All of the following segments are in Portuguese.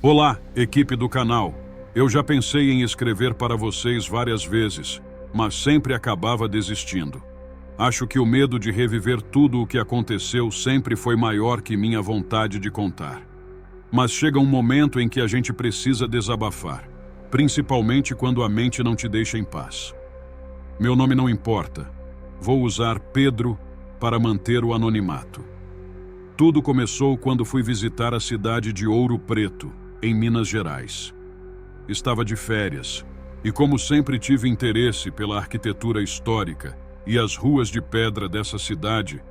Olá, equipe do canal. Eu já pensei em escrever para vocês várias vezes, mas sempre acabava desistindo. Acho que o medo de reviver tudo o que aconteceu sempre foi maior que minha vontade de contar. Mas chega um momento em que a gente precisa desabafar, principalmente quando a mente não te deixa em paz. Meu nome não importa. Vou usar Pedro para manter o anonimato. Tudo começou quando fui visitar a cidade de Ouro Preto, em Minas Gerais. Estava de férias, e como sempre tive interesse pela arquitetura histórica e as ruas de pedra dessa cidade,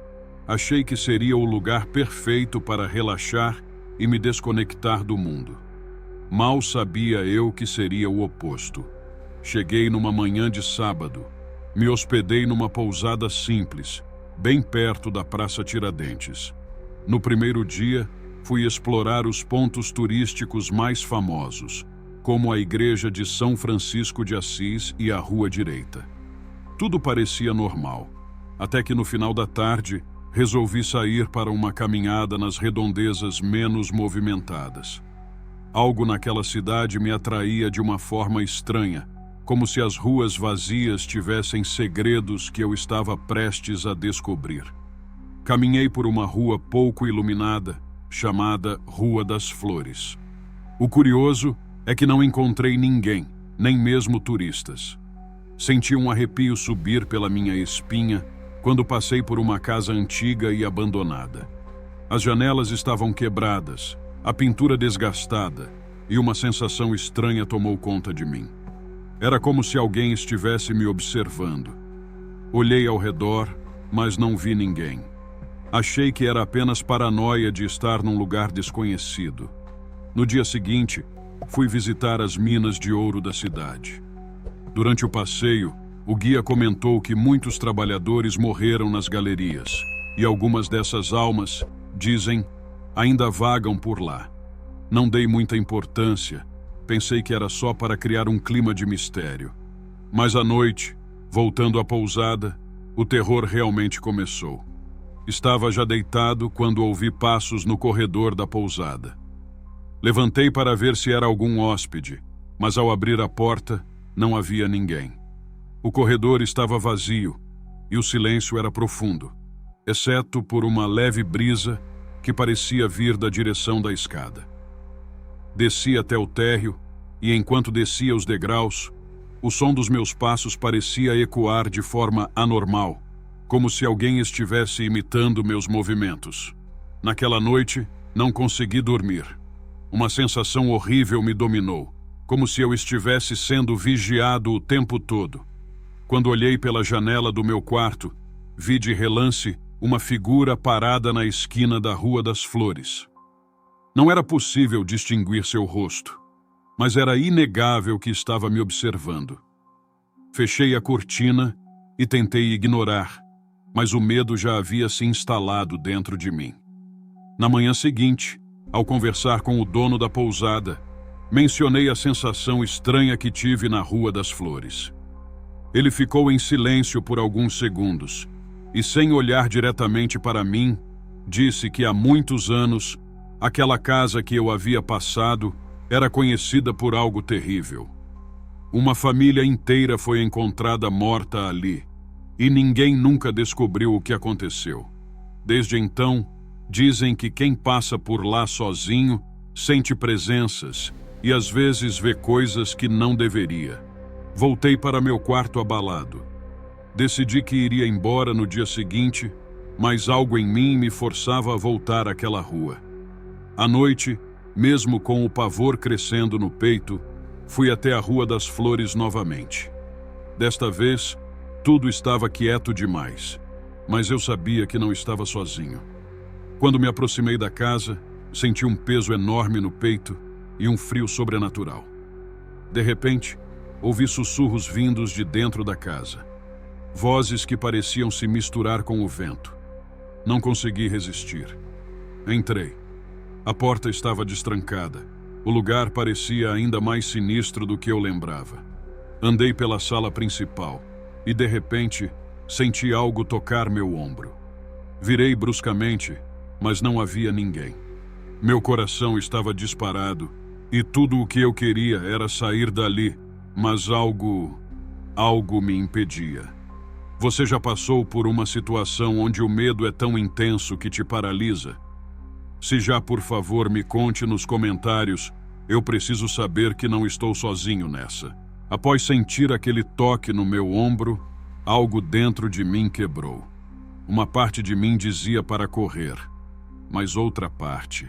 achei que seria o lugar perfeito para relaxar e me desconectar do mundo. Mal sabia eu que seria o oposto. Cheguei numa manhã de sábado, me hospedei numa pousada simples, bem perto da Praça Tiradentes. No primeiro dia, fui explorar os pontos turísticos mais famosos, como a Igreja de São Francisco de Assis e a Rua Direita. Tudo parecia normal, até que no final da tarde resolvi sair para uma caminhada nas redondezas menos movimentadas. Algo naquela cidade me atraía de uma forma estranha, como se as ruas vazias tivessem segredos que eu estava prestes a descobrir. Caminhei por uma rua pouco iluminada, chamada Rua das Flores. O curioso é que não encontrei ninguém, nem mesmo turistas. Senti um arrepio subir pela minha espinha quando passei por uma casa antiga e abandonada. As janelas estavam quebradas, a pintura desgastada, e uma sensação estranha tomou conta de mim. Era como se alguém estivesse me observando. Olhei ao redor, mas não vi ninguém. Achei que era apenas paranoia de estar num lugar desconhecido. No dia seguinte, fui visitar as minas de ouro da cidade. Durante o passeio, o guia comentou que muitos trabalhadores morreram nas galerias, e algumas dessas almas, dizem, ainda vagam por lá. Não dei muita importância, pensei que era só para criar um clima de mistério. Mas à noite, voltando à pousada, o terror realmente começou. Estava já deitado quando ouvi passos no corredor da pousada. Levantei para ver se era algum hóspede, mas ao abrir a porta, não havia ninguém. O corredor estava vazio e o silêncio era profundo, exceto por uma leve brisa que parecia vir da direção da escada. Desci até o térreo e, enquanto descia os degraus, o som dos meus passos parecia ecoar de forma anormal, como se alguém estivesse imitando meus movimentos. Naquela noite, não consegui dormir. Uma sensação horrível me dominou, como se eu estivesse sendo vigiado o tempo todo. Quando olhei pela janela do meu quarto, vi de relance uma figura parada na esquina da Rua das Flores. Não era possível distinguir seu rosto, mas era inegável que estava me observando. Fechei a cortina e tentei ignorar, mas o medo já havia se instalado dentro de mim. Na manhã seguinte, ao conversar com o dono da pousada, mencionei a sensação estranha que tive na Rua das Flores. Ele ficou em silêncio por alguns segundos e, sem olhar diretamente para mim, disse que há muitos anos, aquela casa que eu havia passado era conhecida por algo terrível. Uma família inteira foi encontrada morta ali, e ninguém nunca descobriu o que aconteceu. Desde então, dizem que quem passa por lá sozinho sente presenças e às vezes vê coisas que não deveria. Voltei para meu quarto abalado. Decidi que iria embora no dia seguinte, mas algo em mim me forçava a voltar àquela rua. À noite, mesmo com o pavor crescendo no peito, fui até a Rua das Flores novamente. Desta vez, tudo estava quieto demais, mas eu sabia que não estava sozinho. Quando me aproximei da casa, senti um peso enorme no peito e um frio sobrenatural. De repente, ouvi sussurros vindos de dentro da casa. Vozes que pareciam se misturar com o vento. Não consegui resistir. Entrei. A porta estava destrancada. O lugar parecia ainda mais sinistro do que eu lembrava. Andei pela sala principal e, de repente, senti algo tocar meu ombro. Virei bruscamente, mas não havia ninguém. Meu coração estava disparado E tudo o que eu queria era sair dali, mas algo me impedia. Você já passou por uma situação onde o medo é tão intenso que te paralisa? Se já, por favor, me conte nos comentários. Eu preciso saber que não estou sozinho nessa. Após sentir aquele toque no meu ombro, algo dentro de mim quebrou. Uma parte de mim dizia para correr, mas outra parte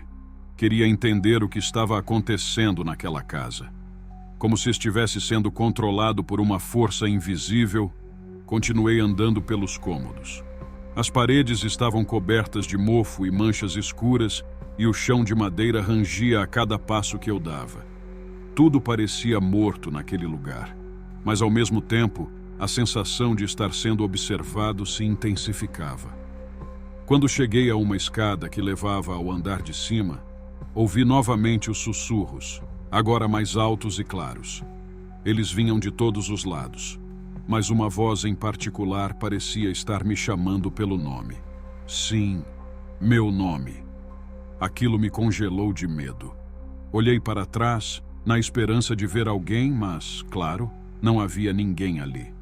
queria entender o que estava acontecendo naquela casa. Como se estivesse sendo controlado por uma força invisível, continuei andando pelos cômodos. As paredes estavam cobertas de mofo e manchas escuras e o chão de madeira rangia a cada passo que eu dava. Tudo parecia morto naquele lugar, mas ao mesmo tempo, a sensação de estar sendo observado se intensificava. Quando cheguei a uma escada que levava ao andar de cima, ouvi novamente os sussurros, agora mais altos e claros. Eles vinham de todos os lados, mas uma voz em particular parecia estar me chamando pelo nome. Sim, meu nome. Aquilo me congelou de medo. Olhei para trás, na esperança de ver alguém, mas, claro, não havia ninguém ali.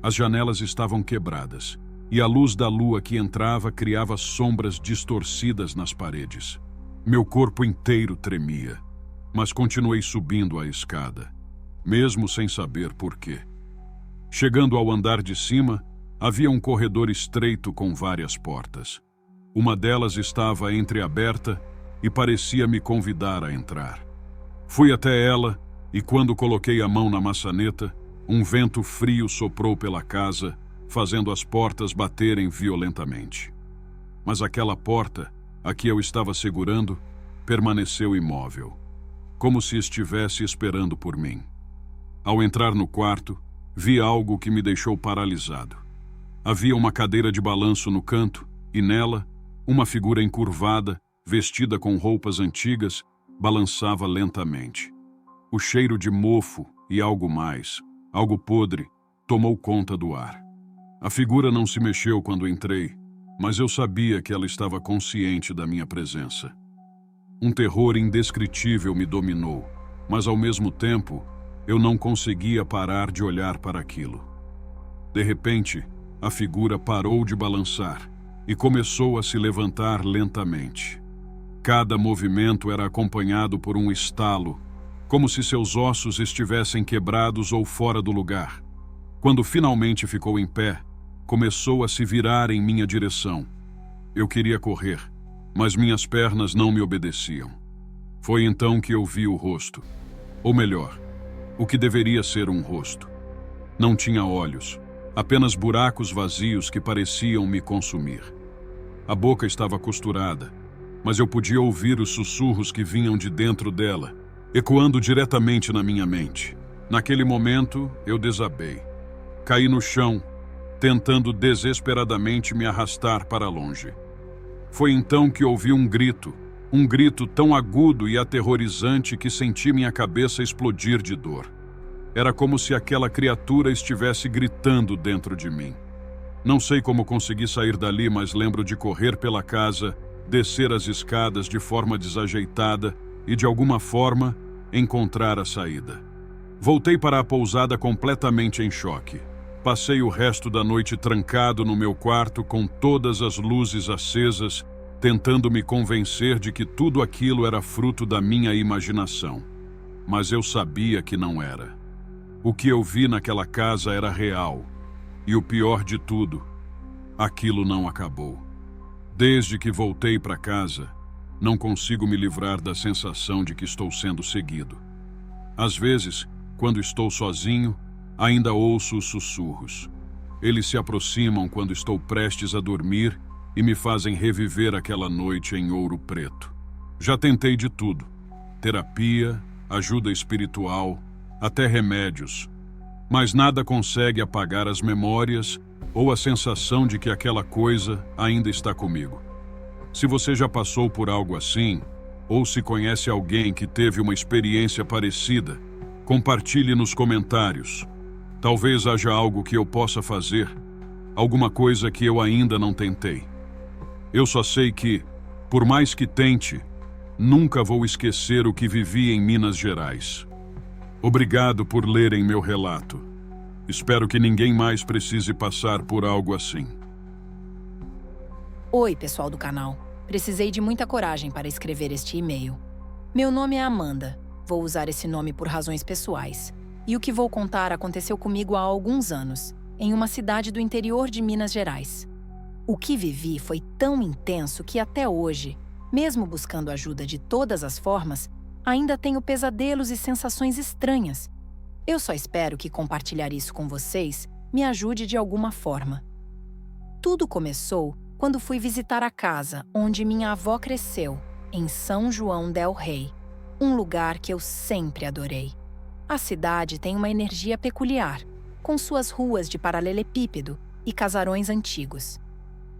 As janelas estavam quebradas, e a luz da lua que entrava criava sombras distorcidas nas paredes. Meu corpo inteiro tremia, mas continuei subindo a escada, mesmo sem saber por quê. Chegando ao andar de cima, havia um corredor estreito com várias portas. Uma delas estava entreaberta e parecia me convidar a entrar. Fui até ela e, quando coloquei a mão na maçaneta, um vento frio soprou pela casa, fazendo as portas baterem violentamente. Mas aquela porta, a que eu estava segurando, permaneceu imóvel, como se estivesse esperando por mim. Ao entrar no quarto, vi algo que me deixou paralisado. Havia uma cadeira de balanço no canto e nela, uma figura encurvada, vestida com roupas antigas, balançava lentamente. O cheiro de mofo e algo mais, algo podre, tomou conta do ar. A figura não se mexeu quando entrei, mas eu sabia que ela estava consciente da minha presença. Um terror indescritível me dominou, mas ao mesmo tempo, eu não conseguia parar de olhar para aquilo. De repente, a figura parou de balançar e começou a se levantar lentamente. Cada movimento era acompanhado por um estalo, como se seus ossos estivessem quebrados ou fora do lugar. Quando finalmente ficou em pé, começou a se virar em minha direção. Eu queria correr, mas minhas pernas não me obedeciam. Foi então que eu vi o rosto. Ou melhor, o que deveria ser um rosto. Não tinha olhos, apenas buracos vazios que pareciam me consumir. A boca estava costurada, mas eu podia ouvir os sussurros que vinham de dentro dela, ecoando diretamente na minha mente. Naquele momento, eu desabei. Caí no chão, tentando desesperadamente me arrastar para longe. Foi então que ouvi um grito tão agudo e aterrorizante que senti minha cabeça explodir de dor. Era como se aquela criatura estivesse gritando dentro de mim. Não sei como consegui sair dali, mas lembro de correr pela casa, descer as escadas de forma desajeitada e, de alguma forma, encontrar a saída. Voltei para a pousada completamente em choque. Passei o resto da noite trancado no meu quarto com todas as luzes acesas, tentando me convencer de que tudo aquilo era fruto da minha imaginação. Mas eu sabia que não era. O que eu vi naquela casa era real. E o pior de tudo, aquilo não acabou. Desde que voltei para casa, não consigo me livrar da sensação de que estou sendo seguido. Às vezes, quando estou sozinho, ainda ouço os sussurros. Eles se aproximam quando estou prestes a dormir e me fazem reviver aquela noite em Ouro Preto. Já tentei de tudo: terapia, ajuda espiritual, até remédios. Mas nada consegue apagar as memórias ou a sensação de que aquela coisa ainda está comigo. Se você já passou por algo assim, ou se conhece alguém que teve uma experiência parecida, compartilhe nos comentários. Talvez haja algo que eu possa fazer, alguma coisa que eu ainda não tentei. Eu só sei que, por mais que tente, Nunca vou esquecer o que vivi em Minas Gerais. Obrigado por lerem meu relato. Espero que ninguém mais precise passar por algo assim. Oi, pessoal do canal. Precisei de muita coragem para escrever este e-mail. Meu nome é Amanda. Vou usar esse nome por razões pessoais. E o que vou contar aconteceu comigo há alguns anos, em uma cidade do interior de Minas Gerais. O que vivi foi tão intenso que até hoje, mesmo buscando ajuda de todas as formas, ainda tenho pesadelos e sensações estranhas. Eu só espero que compartilhar isso com vocês me ajude de alguma forma. Tudo começou quando fui visitar a casa onde minha avó cresceu, em São João del Rei, um lugar que eu sempre adorei. A cidade tem uma energia peculiar, com suas ruas de paralelepípedo e casarões antigos.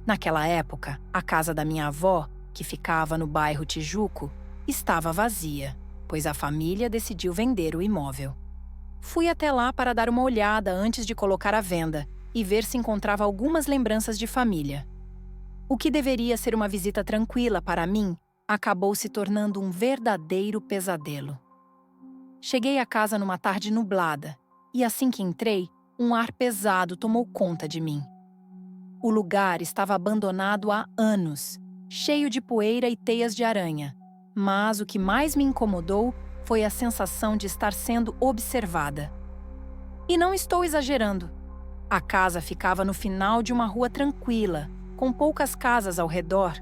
Naquela época, a casa da minha avó, que ficava no bairro Tijuco, estava vazia, pois a família decidiu vender o imóvel. Fui até lá para dar uma olhada antes de colocar à venda e ver se encontrava algumas lembranças de família. O que deveria ser uma visita tranquila para mim acabou se tornando um verdadeiro pesadelo. Cheguei à casa numa tarde nublada e, assim que entrei, um ar pesado tomou conta de mim. O lugar estava abandonado há anos, cheio de poeira e teias de aranha, mas o que mais me incomodou foi a sensação de estar sendo observada. E não estou exagerando. A casa ficava no final de uma rua tranquila, com poucas casas ao redor,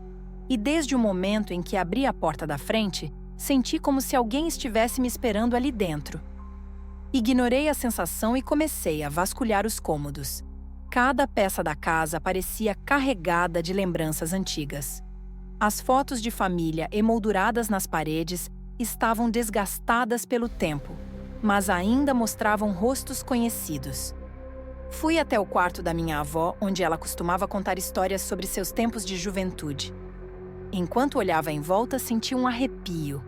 e desde o momento em que abri a porta da frente, senti como se alguém estivesse me esperando ali dentro. Ignorei a sensação e comecei a vasculhar os cômodos. Cada peça da casa parecia carregada de lembranças antigas. As fotos de família emolduradas nas paredes estavam desgastadas pelo tempo, mas ainda mostravam rostos conhecidos. Fui até o quarto da minha avó, onde ela costumava contar histórias sobre seus tempos de juventude. Enquanto olhava em volta, senti um arrepio.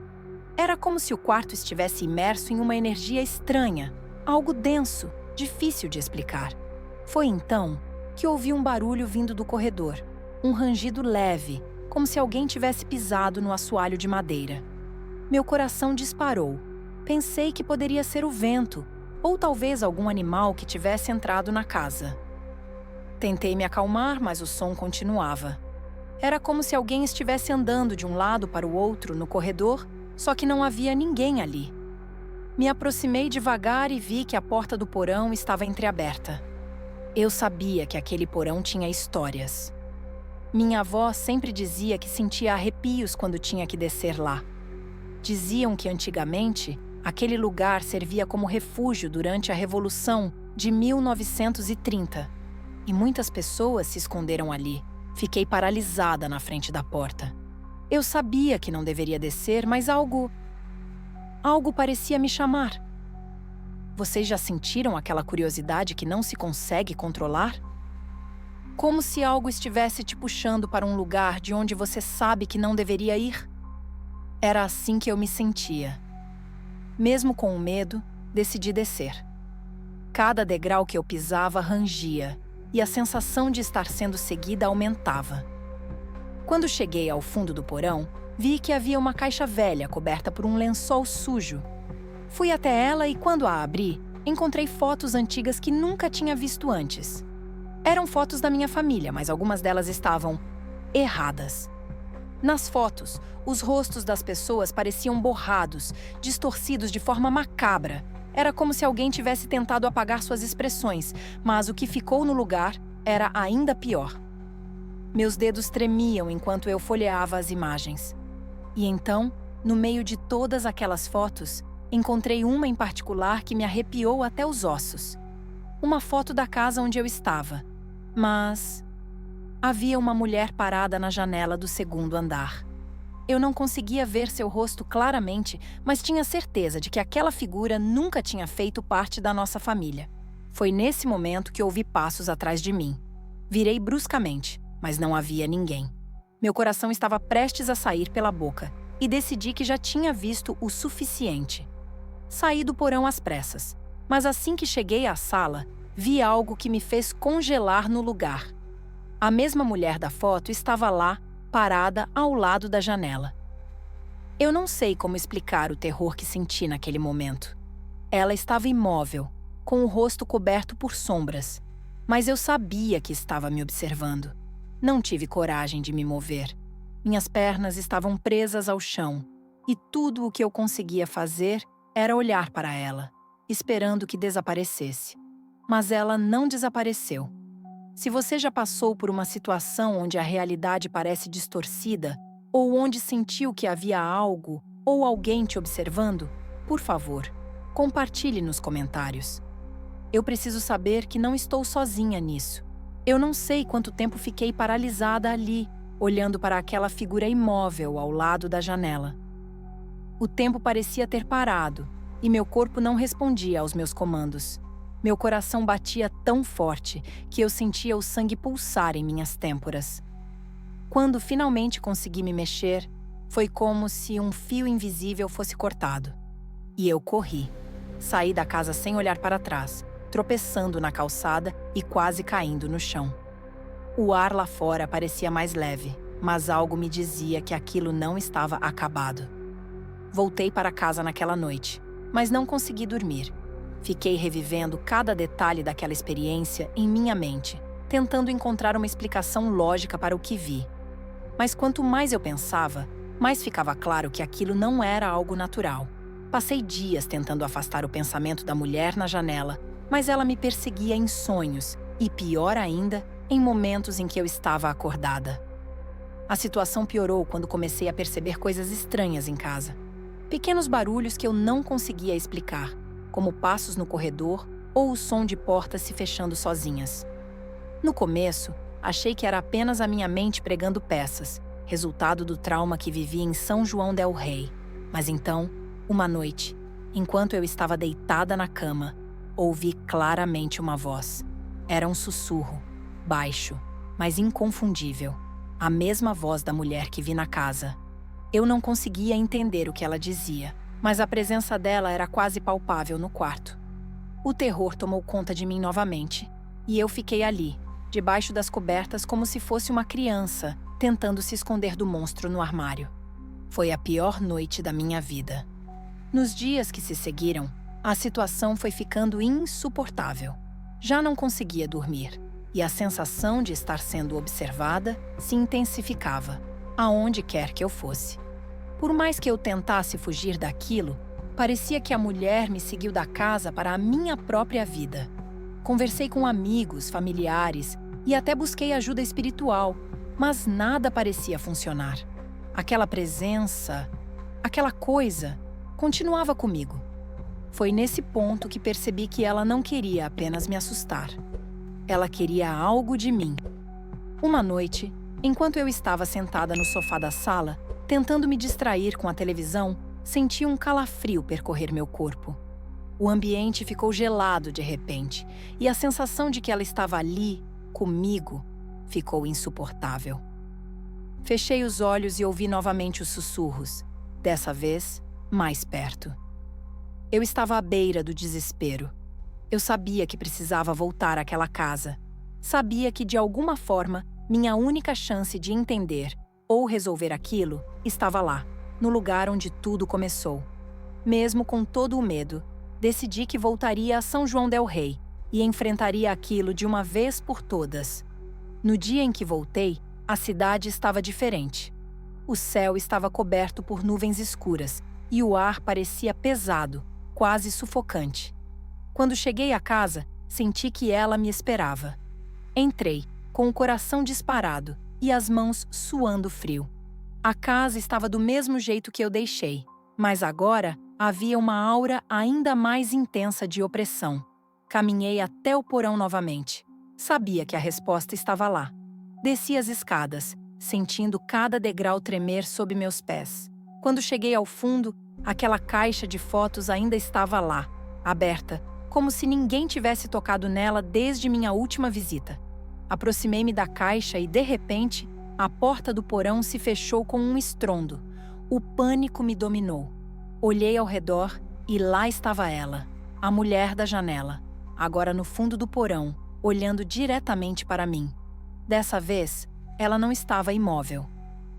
Era como se o quarto estivesse imerso em uma energia estranha, algo denso, difícil de explicar. Foi então que ouvi um barulho vindo do corredor, um rangido leve, como se alguém tivesse pisado no assoalho de madeira. Meu coração disparou. Pensei que poderia ser o vento, ou talvez algum animal que tivesse entrado na casa. Tentei me acalmar, mas o som continuava. Era como se alguém estivesse andando de um lado para o outro no corredor, só que não havia ninguém ali. Me aproximei devagar e vi que a porta do porão estava entreaberta. Eu sabia que aquele porão tinha histórias. Minha avó sempre dizia que sentia arrepios quando tinha que descer lá. Diziam que antigamente, aquele lugar servia como refúgio durante a Revolução de 1930. E muitas pessoas se esconderam ali. Fiquei paralisada na frente da porta. Eu sabia que não deveria descer, mas algo parecia me chamar. Vocês já sentiram aquela curiosidade que não se consegue controlar? Como se algo estivesse te puxando para um lugar de onde você sabe que não deveria ir? Era assim que eu me sentia. Mesmo com o medo, decidi descer. Cada degrau que eu pisava rangia, e a sensação de estar sendo seguida aumentava. Quando cheguei ao fundo do porão, vi que havia uma caixa velha coberta por um lençol sujo. Fui até ela e, quando a abri, encontrei fotos antigas que nunca tinha visto antes. Eram fotos da minha família, mas algumas delas estavam erradas. Nas fotos, os rostos das pessoas pareciam borrados, distorcidos de forma macabra. Era como se alguém tivesse tentado apagar suas expressões, mas o que ficou no lugar era ainda pior. Meus dedos tremiam enquanto eu folheava as imagens. E então, no meio de todas aquelas fotos, encontrei uma em particular que me arrepiou até os ossos. Uma foto da casa onde eu estava. Mas havia uma mulher parada na janela do segundo andar. Eu não conseguia ver seu rosto claramente, mas tinha certeza de que aquela figura nunca tinha feito parte da nossa família. Foi nesse momento que ouvi passos atrás de mim. Virei bruscamente, mas não havia ninguém. Meu coração estava prestes a sair pela boca e decidi que já tinha visto o suficiente. Saí do porão às pressas, mas assim que cheguei à sala, vi algo que me fez congelar no lugar. A mesma mulher da foto estava lá, parada ao lado da janela. Eu não sei como explicar o terror que senti naquele momento. Ela estava imóvel, com o rosto coberto por sombras, mas eu sabia que estava me observando. Não tive coragem de me mover. Minhas pernas estavam presas ao chão, e tudo o que eu conseguia fazer era olhar para ela, esperando que desaparecesse. Mas ela não desapareceu. Se você já passou por uma situação onde a realidade parece distorcida, ou onde sentiu que havia algo ou alguém te observando, por favor, compartilhe nos comentários. Eu preciso saber que não estou sozinha nisso. Eu não sei quanto tempo fiquei paralisada ali, olhando para aquela figura imóvel ao lado da janela. O tempo parecia ter parado, e meu corpo não respondia aos meus comandos. Meu coração batia tão forte que eu sentia o sangue pulsar em minhas têmporas. Quando finalmente consegui me mexer, foi como se um fio invisível fosse cortado. E eu corri. Saí da casa sem olhar para trás, tropeçando na calçada e quase caindo no chão. O ar lá fora parecia mais leve, mas algo me dizia que aquilo não estava acabado. Voltei para casa naquela noite, mas não consegui dormir. Fiquei revivendo cada detalhe daquela experiência em minha mente, tentando encontrar uma explicação lógica para o que vi. Mas quanto mais eu pensava, mais ficava claro que aquilo não era algo natural. Passei dias tentando afastar o pensamento da mulher na janela, mas ela me perseguia em sonhos e, pior ainda, em momentos em que eu estava acordada. A situação piorou quando comecei a perceber coisas estranhas em casa. Pequenos barulhos que eu não conseguia explicar, como passos no corredor ou o som de portas se fechando sozinhas. No começo, achei que era apenas a minha mente pregando peças, resultado do trauma que vivi em São João del Rei. Mas então, uma noite, enquanto eu estava deitada na cama, ouvi claramente uma voz. Era um sussurro, baixo, mas inconfundível. A mesma voz da mulher que vi na casa. Eu não conseguia entender o que ela dizia, mas a presença dela era quase palpável no quarto. O terror tomou conta de mim novamente, e eu fiquei ali, debaixo das cobertas como se fosse uma criança, tentando se esconder do monstro no armário. Foi a pior noite da minha vida. Nos dias que se seguiram, a situação foi ficando insuportável. Já não conseguia dormir, e a sensação de estar sendo observada se intensificava, aonde quer que eu fosse. Por mais que eu tentasse fugir daquilo, parecia que a mulher me seguiu da casa para a minha própria vida. Conversei com amigos, familiares e até busquei ajuda espiritual, mas nada parecia funcionar. Aquela presença, aquela coisa, continuava comigo. Foi nesse ponto que percebi que ela não queria apenas me assustar. Ela queria algo de mim. Uma noite, enquanto eu estava sentada no sofá da sala, tentando me distrair com a televisão, senti um calafrio percorrer meu corpo. O ambiente ficou gelado de repente, e a sensação de que ela estava ali, comigo, ficou insuportável. Fechei os olhos e ouvi novamente os sussurros, dessa vez, mais perto. Eu estava à beira do desespero. Eu sabia que precisava voltar àquela casa. Sabia que, de alguma forma, minha única chance de entender ou resolver aquilo estava lá, no lugar onde tudo começou. Mesmo com todo o medo, decidi que voltaria a São João del Rei e enfrentaria aquilo de uma vez por todas. No dia em que voltei, a cidade estava diferente. O céu estava coberto por nuvens escuras e o ar parecia pesado, quase sufocante. Quando cheguei à casa, senti que ela me esperava. Entrei, com o coração disparado e as mãos suando frio. A casa estava do mesmo jeito que eu deixei, mas agora havia uma aura ainda mais intensa de opressão. Caminhei até o porão novamente. Sabia que a resposta estava lá. Desci as escadas, sentindo cada degrau tremer sob meus pés. Quando cheguei ao fundo, aquela caixa de fotos ainda estava lá, aberta, como se ninguém tivesse tocado nela desde minha última visita. Aproximei-me da caixa e, de repente, a porta do porão se fechou com um estrondo. O pânico me dominou. Olhei ao redor e lá estava ela, a mulher da janela, agora no fundo do porão, olhando diretamente para mim. Dessa vez, ela não estava imóvel.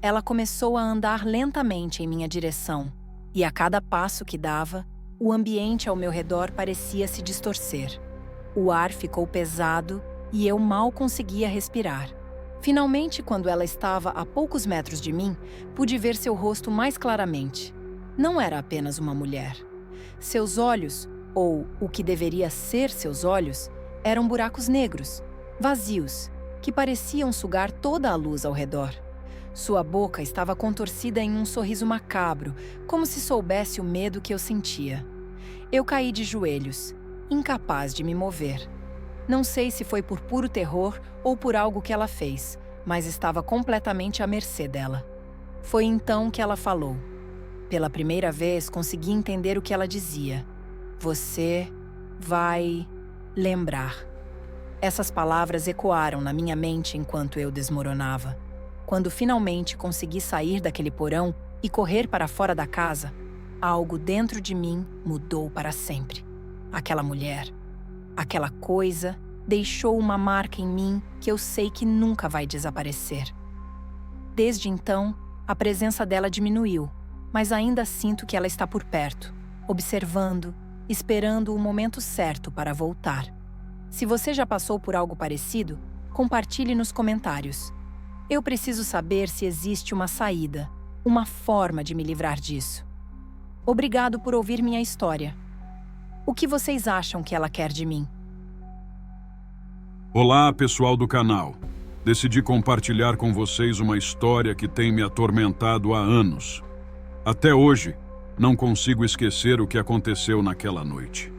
Ela começou a andar lentamente em minha direção, e a cada passo que dava, o ambiente ao meu redor parecia se distorcer. O ar ficou pesado e eu mal conseguia respirar. Finalmente, quando ela estava a poucos metros de mim, pude ver seu rosto mais claramente. Não era apenas uma mulher. Seus olhos, ou o que deveria ser seus olhos, eram buracos negros, vazios, que pareciam sugar toda a luz ao redor. Sua boca estava contorcida em um sorriso macabro, como se soubesse o medo que eu sentia. Eu caí de joelhos, incapaz de me mover. Não sei se foi por puro terror ou por algo que ela fez, mas estava completamente à mercê dela. Foi então que ela falou. Pela primeira vez, consegui entender o que ela dizia. Você vai lembrar. Essas palavras ecoaram na minha mente enquanto eu desmoronava. Quando finalmente consegui sair daquele porão e correr para fora da casa, algo dentro de mim mudou para sempre. Aquela mulher, aquela coisa, deixou uma marca em mim que eu sei que nunca vai desaparecer. Desde então, a presença dela diminuiu, mas ainda sinto que ela está por perto, observando, esperando o momento certo para voltar. Se você já passou por algo parecido, compartilhe nos comentários. Eu preciso saber se existe uma saída, uma forma de me livrar disso. Obrigado por ouvir minha história. O que vocês acham que ela quer de mim? Olá, pessoal do canal. Decidi compartilhar com vocês uma história que tem me atormentado há anos. Até hoje, não consigo esquecer o que aconteceu naquela noite.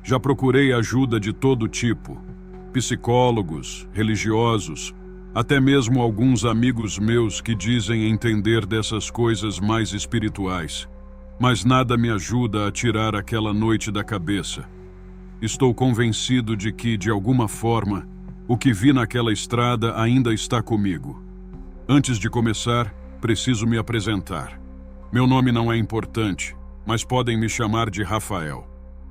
Já procurei ajuda de todo tipo, psicólogos, religiosos, até mesmo alguns amigos meus que dizem entender dessas coisas mais espirituais, mas nada me ajuda a tirar aquela noite da cabeça. Estou convencido de que, de alguma forma, o que vi naquela estrada ainda está comigo. Antes de começar, preciso me apresentar. Meu nome não é importante, mas podem me chamar de Rafael.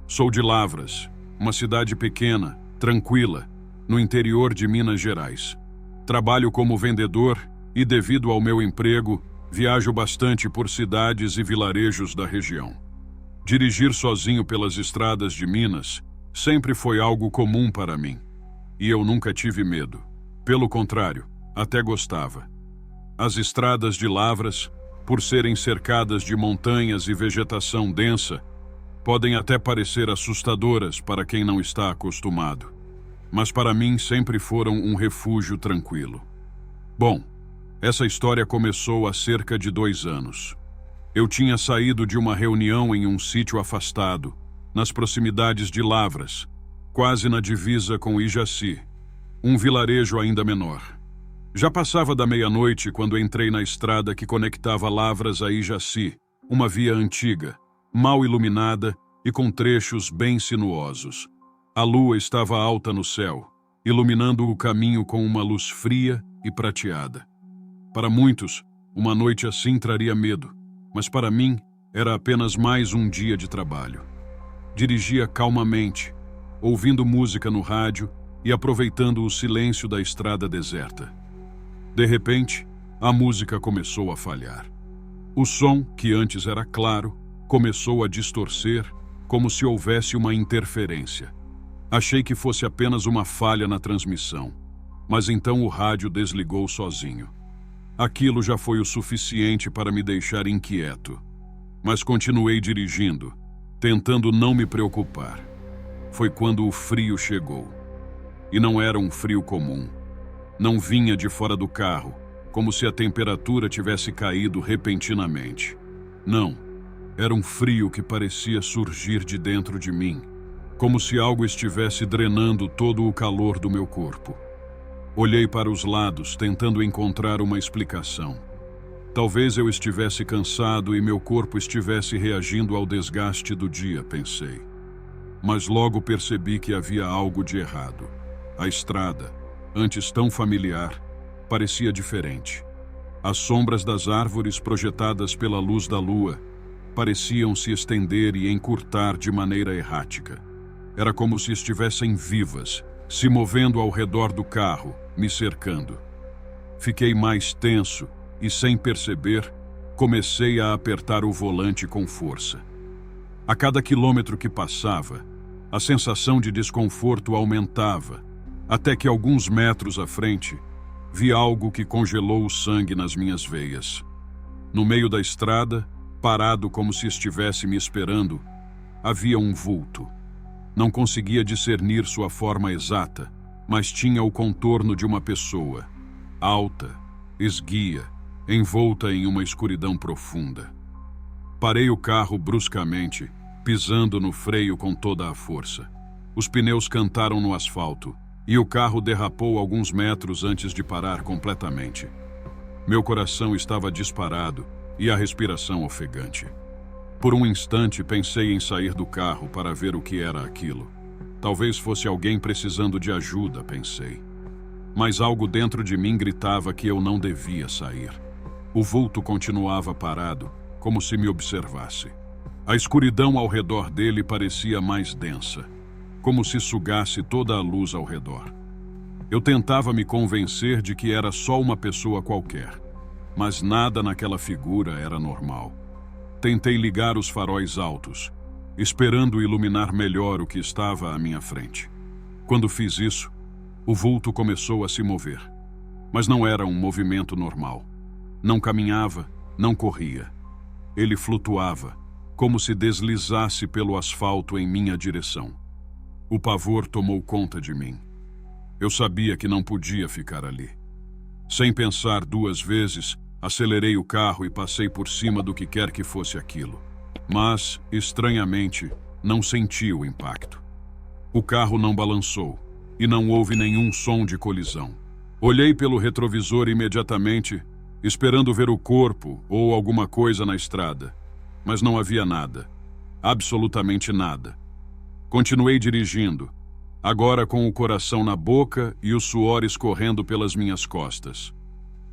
Sou de Lavras, uma cidade pequena, tranquila, no interior de Minas Gerais. Trabalho como vendedor e, devido ao meu emprego, viajo bastante por cidades e vilarejos da região. Dirigir sozinho pelas estradas de Minas sempre foi algo comum para mim. E eu nunca tive medo. Pelo contrário, até gostava. As estradas de Lavras, por serem cercadas de montanhas e vegetação densa, podem até parecer assustadoras para quem não está acostumado. Mas para mim sempre foram um refúgio tranquilo. Bom, essa história começou há cerca de 2 anos. Eu tinha saído de uma reunião em um sítio afastado, nas proximidades de Lavras, quase na divisa com Ijaci, um vilarejo ainda menor. Já passava da meia-noite quando entrei na estrada que conectava Lavras a Ijaci, uma via antiga, mal iluminada e com trechos bem sinuosos. A lua estava alta no céu, iluminando o caminho com uma luz fria e prateada. Para muitos, uma noite assim traria medo, mas para mim era apenas mais um dia de trabalho. Dirigia calmamente, ouvindo música no rádio e aproveitando o silêncio da estrada deserta. De repente, a música começou a falhar. O som, que antes era claro, começou a distorcer, como se houvesse uma interferência. Achei que fosse apenas uma falha na transmissão, mas então o rádio desligou sozinho. Aquilo já foi o suficiente para me deixar inquieto, mas continuei dirigindo, tentando não me preocupar. Foi quando o frio chegou. E não era um frio comum. Não vinha de fora do carro, como se a temperatura tivesse caído repentinamente. Não, era um frio que parecia surgir de dentro de mim, como se algo estivesse drenando todo o calor do meu corpo. Olhei para os lados, tentando encontrar uma explicação. Talvez eu estivesse cansado e meu corpo estivesse reagindo ao desgaste do dia, pensei. Mas logo percebi que havia algo de errado. A estrada, antes tão familiar, parecia diferente. As sombras das árvores projetadas pela luz da lua pareciam se estender e encurtar de maneira errática. Era como se estivessem vivas, se movendo ao redor do carro, me cercando. Fiquei mais tenso e, sem perceber, comecei a apertar o volante com força. A cada quilômetro que passava, a sensação de desconforto aumentava, até que alguns metros à frente, vi algo que congelou o sangue nas minhas veias. No meio da estrada, parado como se estivesse me esperando, havia um vulto. Não conseguia discernir sua forma exata, mas tinha o contorno de uma pessoa, alta, esguia, envolta em uma escuridão profunda. Parei o carro bruscamente, pisando no freio com toda a força. Os pneus cantaram no asfalto e o carro derrapou alguns metros antes de parar completamente. Meu coração estava disparado e a respiração ofegante. Por um instante pensei em sair do carro para ver o que era aquilo. Talvez fosse alguém precisando de ajuda, pensei. Mas algo dentro de mim gritava que eu não devia sair. O vulto continuava parado, como se me observasse. A escuridão ao redor dele parecia mais densa, como se sugasse toda a luz ao redor. Eu tentava me convencer de que era só uma pessoa qualquer, mas nada naquela figura era normal. Tentei ligar os faróis altos, esperando iluminar melhor o que estava à minha frente. Quando fiz isso, o vulto começou a se mover. Mas não era um movimento normal. Não caminhava, não corria. Ele flutuava, como se deslizasse pelo asfalto em minha direção. O pavor tomou conta de mim. Eu sabia que não podia ficar ali. Sem pensar duas vezes, acelerei o carro e passei por cima do que quer que fosse aquilo. Mas, estranhamente, não senti o impacto. O carro não balançou e não houve nenhum som de colisão. Olhei pelo retrovisor imediatamente, esperando ver o corpo ou alguma coisa na estrada, mas não havia nada, absolutamente nada. Continuei dirigindo, agora com o coração na boca e o suor escorrendo pelas minhas costas.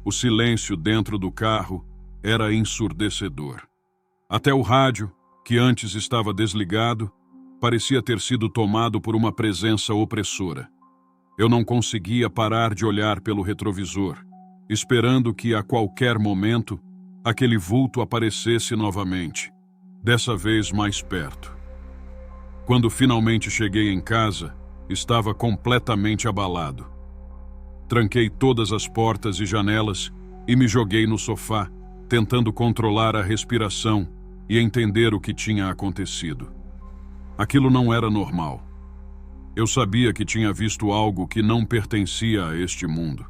O silêncio dentro do carro era ensurdecedor. Até o rádio, que antes estava desligado, parecia ter sido tomado por uma presença opressora. Eu não conseguia parar de olhar pelo retrovisor, esperando que a qualquer momento aquele vulto aparecesse novamente, dessa vez mais perto. Quando finalmente cheguei em casa, estava completamente abalado. Tranquei todas as portas e janelas e me joguei no sofá, tentando controlar a respiração e entender o que tinha acontecido. Aquilo não era normal. Eu sabia que tinha visto algo que não pertencia a este mundo.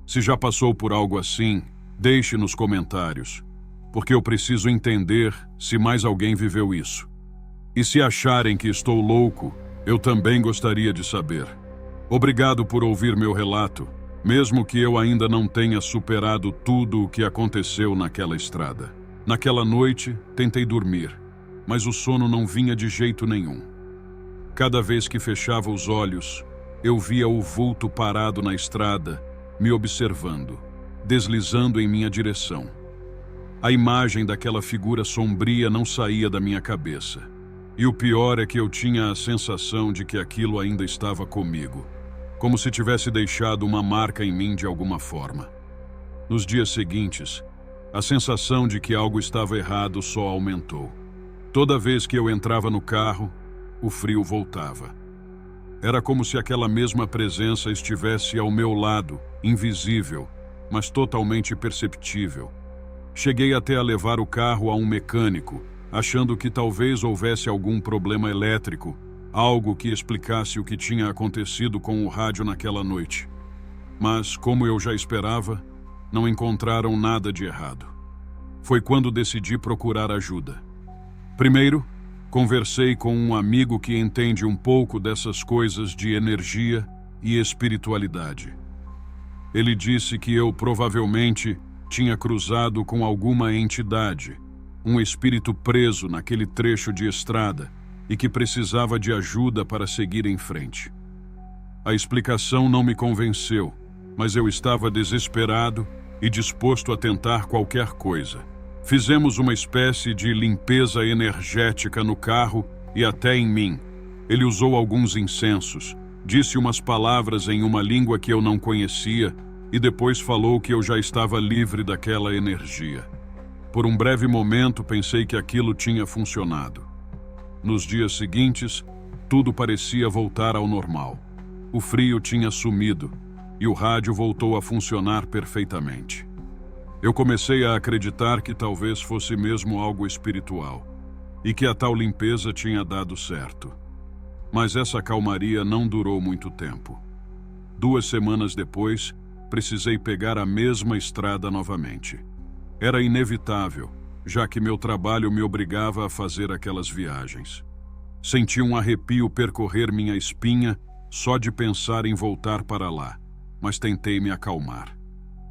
Se já passou por algo assim, deixe nos comentários, porque eu preciso entender se mais alguém viveu isso. E se acharem que estou louco, eu também gostaria de saber. Obrigado por ouvir meu relato, mesmo que eu ainda não tenha superado tudo o que aconteceu naquela estrada. Naquela noite, tentei dormir, mas o sono não vinha de jeito nenhum. Cada vez que fechava os olhos, eu via o vulto parado na estrada, me observando, deslizando em minha direção. A imagem daquela figura sombria não saía da minha cabeça. E o pior é que eu tinha a sensação de que aquilo ainda estava comigo, como se tivesse deixado uma marca em mim de alguma forma. Nos dias seguintes, a sensação de que algo estava errado só aumentou. Toda vez que eu entrava no carro, o frio voltava. Era como se aquela mesma presença estivesse ao meu lado, invisível, mas totalmente perceptível. Cheguei até a levar o carro a um mecânico, achando que talvez houvesse algum problema elétrico, algo que explicasse o que tinha acontecido com o rádio naquela noite. Mas, como eu já esperava, não encontraram nada de errado. Foi quando decidi procurar ajuda. Primeiro, conversei com um amigo que entende um pouco dessas coisas de energia e espiritualidade. Ele disse que eu provavelmente tinha cruzado com alguma entidade, um espírito preso naquele trecho de estrada e que precisava de ajuda para seguir em frente. A explicação não me convenceu, mas eu estava desesperado e disposto a tentar qualquer coisa. Fizemos uma espécie de limpeza energética no carro e até em mim. Ele usou alguns incensos, disse umas palavras em uma língua que eu não conhecia e depois falou que eu já estava livre daquela energia. Por um breve momento pensei que aquilo tinha funcionado. Nos dias seguintes, tudo parecia voltar ao normal. O frio tinha sumido e o rádio voltou a funcionar perfeitamente. Eu comecei a acreditar que talvez fosse mesmo algo espiritual e que a tal limpeza tinha dado certo. Mas essa calmaria não durou muito tempo. 2 semanas depois, precisei pegar a mesma estrada novamente. Era inevitável, já que meu trabalho me obrigava a fazer aquelas viagens. Senti um arrepio percorrer minha espinha só de pensar em voltar para lá, mas tentei me acalmar.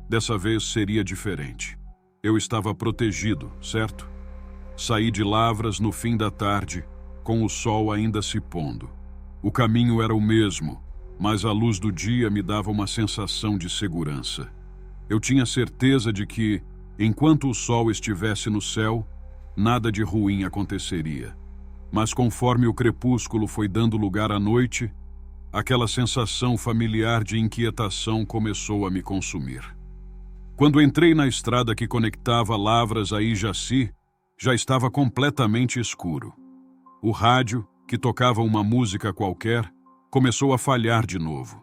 Dessa vez seria diferente. Eu estava protegido, certo? Saí de Lavras no fim da tarde, com o sol ainda se pondo. O caminho era o mesmo, mas a luz do dia me dava uma sensação de segurança. Eu tinha certeza de que, enquanto o sol estivesse no céu, nada de ruim aconteceria. Mas conforme o crepúsculo foi dando lugar à noite, aquela sensação familiar de inquietação começou a me consumir. Quando entrei na estrada que conectava Lavras a Ijaci, já estava completamente escuro. O rádio, que tocava uma música qualquer, começou a falhar de novo.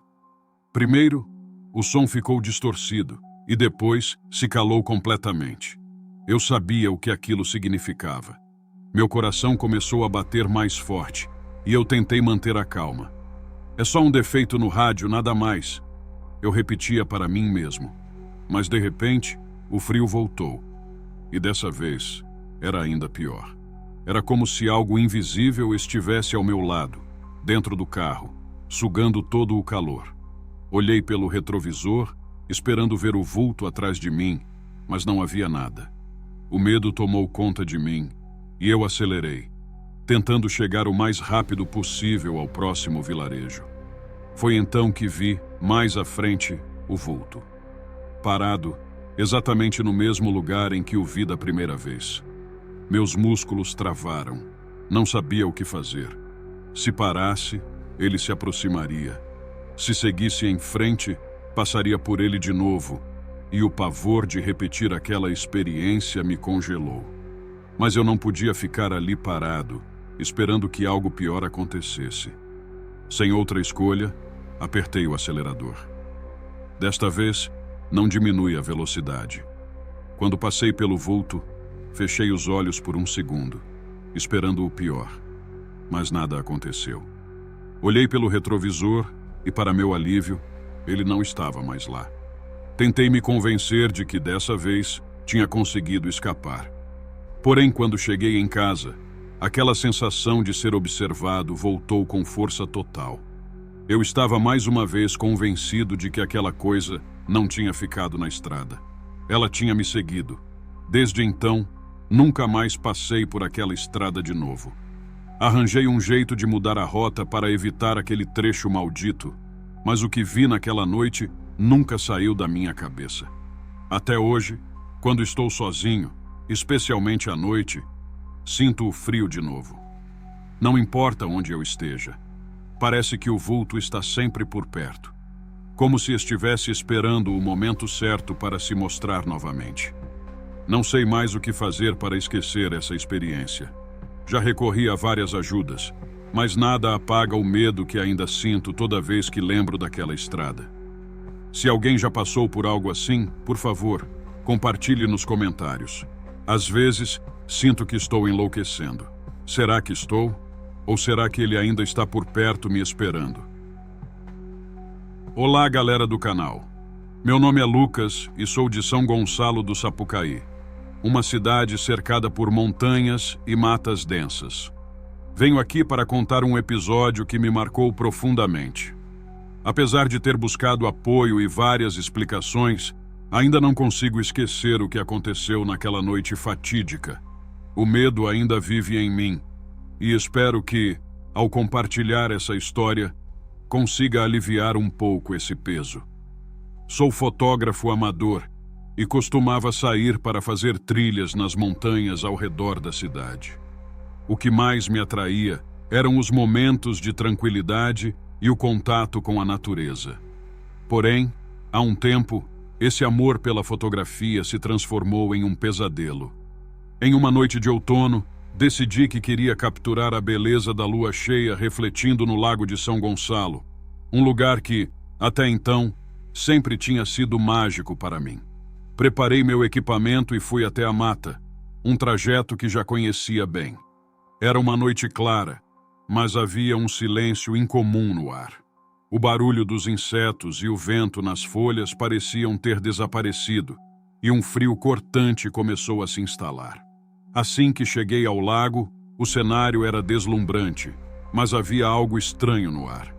Primeiro, o som ficou distorcido e depois se calou completamente. Eu sabia o que aquilo significava. Meu coração começou a bater mais forte e eu tentei manter a calma. É só um defeito no rádio, nada mais. Eu repetia para mim mesmo. Mas de repente, o frio voltou. E dessa vez, era ainda pior. Era como se algo invisível estivesse ao meu lado, dentro do carro, sugando todo o calor. Olhei pelo retrovisor, esperando ver o vulto atrás de mim, mas não havia nada. O medo tomou conta de mim e eu acelerei, tentando chegar o mais rápido possível ao próximo vilarejo. Foi então que vi, mais à frente, o vulto. Parado, exatamente no mesmo lugar em que o vi da primeira vez. Meus músculos travaram. Não sabia o que fazer. Se parasse, ele se aproximaria. Se seguisse em frente, passaria por ele de novo, e o pavor de repetir aquela experiência me congelou. Mas eu não podia ficar ali parado, esperando que algo pior acontecesse. Sem outra escolha, apertei o acelerador. Desta vez, não diminui a velocidade. Quando passei pelo vulto, fechei os olhos por um segundo, esperando o pior. Mas nada aconteceu. Olhei pelo retrovisor e, para meu alívio, ele não estava mais lá. Tentei me convencer de que dessa vez tinha conseguido escapar. Porém, quando cheguei em casa, aquela sensação de ser observado voltou com força total. Eu estava mais uma vez convencido de que aquela coisa não tinha ficado na estrada. Ela tinha me seguido. Desde então, nunca mais passei por aquela estrada de novo. Arranjei um jeito de mudar a rota para evitar aquele trecho maldito, mas o que vi naquela noite nunca saiu da minha cabeça. Até hoje, quando estou sozinho, especialmente à noite, sinto o frio de novo. Não importa onde eu esteja, parece que o vulto está sempre por perto, como se estivesse esperando o momento certo para se mostrar novamente. Não sei mais o que fazer para esquecer essa experiência. Já recorri a várias ajudas, mas nada apaga o medo que ainda sinto toda vez que lembro daquela estrada. Se alguém já passou por algo assim, por favor, compartilhe nos comentários. Às vezes, sinto que estou enlouquecendo. Será que estou? Ou será que ele ainda está por perto me esperando? Olá, galera do canal. Meu nome é Lucas e sou de São Gonçalo do Sapucaí, uma cidade cercada por montanhas e matas densas. Venho aqui para contar um episódio que me marcou profundamente. Apesar de ter buscado apoio e várias explicações, ainda não consigo esquecer o que aconteceu naquela noite fatídica. O medo ainda vive em mim, e espero que, ao compartilhar essa história, consiga aliviar um pouco esse peso. Sou fotógrafo amador e costumava sair para fazer trilhas nas montanhas ao redor da cidade. O que mais me atraía eram os momentos de tranquilidade e o contato com a natureza. Porém, Há um tempo, esse amor pela fotografia se transformou em um pesadelo. Em uma noite de outono, decidi que queria capturar a beleza da lua cheia refletindo no Lago de São Gonçalo, um lugar que, até então, sempre tinha sido mágico para mim. Preparei meu equipamento e fui até a mata, um trajeto que já conhecia bem. Era uma noite clara, mas havia um silêncio incomum no ar. O barulho dos insetos e o vento nas folhas pareciam ter desaparecido, e um frio cortante começou a se instalar. Assim que cheguei ao lago, o cenário era deslumbrante, mas havia algo estranho no ar.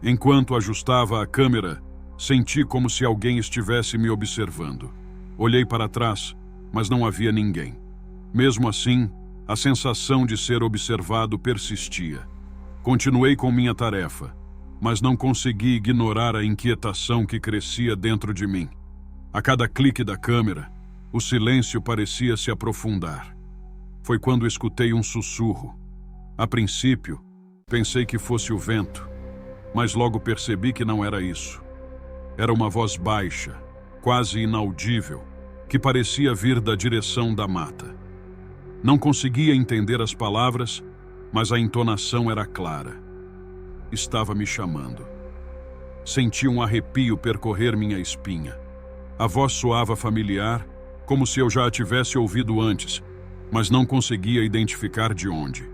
Enquanto ajustava a câmera, senti como se alguém estivesse me observando. Olhei para trás, mas não havia ninguém. Mesmo assim, a sensação de ser observado persistia. Continuei com minha tarefa, mas não consegui ignorar a inquietação que crescia dentro de mim. A cada clique da câmera, o silêncio parecia se aprofundar. Foi quando escutei um sussurro. A princípio, pensei que fosse o vento, mas logo percebi que não era isso. Era uma voz baixa, quase inaudível, que parecia vir da direção da mata. Não conseguia entender as palavras, mas a entonação era clara. Estava me chamando. Senti um arrepio percorrer minha espinha. A voz soava familiar, como se eu já a tivesse ouvido antes, mas não conseguia identificar de onde.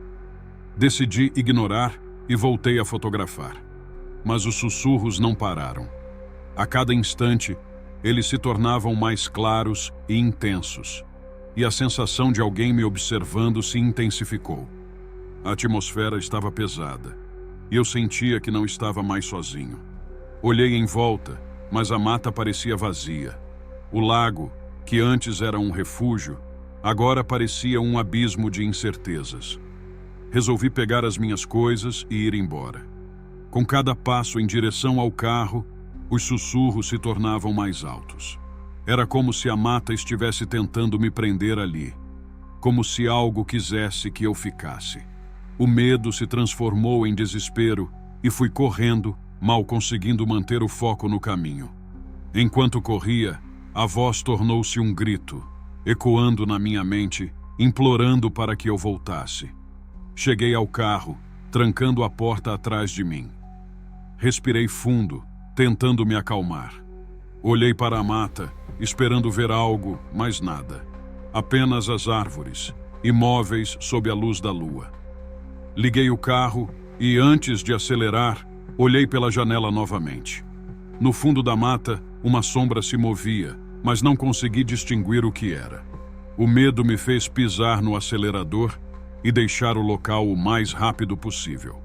Decidi ignorar e voltei a fotografar. Mas os sussurros não pararam. A cada instante, eles se tornavam mais claros e intensos, e a sensação de alguém me observando se intensificou. A atmosfera estava pesada, e eu sentia que não estava mais sozinho. Olhei em volta, mas a mata parecia vazia. O lago, que antes era um refúgio, agora parecia um abismo de incertezas. Resolvi pegar as minhas coisas e ir embora. Com cada passo em direção ao carro, os sussurros se tornavam mais altos. Era como se a mata estivesse tentando me prender ali, como se algo quisesse que eu ficasse. O medo se transformou em desespero e fui correndo, mal conseguindo manter o foco no caminho. Enquanto corria, a voz tornou-se um grito, ecoando na minha mente, implorando para que eu voltasse. Cheguei ao carro, trancando a porta atrás de mim. Respirei fundo, tentando me acalmar. Olhei para a mata, esperando ver algo, mas nada. Apenas as árvores, imóveis sob a luz da lua. Liguei o carro e, antes de acelerar, olhei pela janela novamente. No fundo da mata, uma sombra se movia, mas não consegui distinguir o que era. O medo me fez pisar no acelerador e deixar o local o mais rápido possível.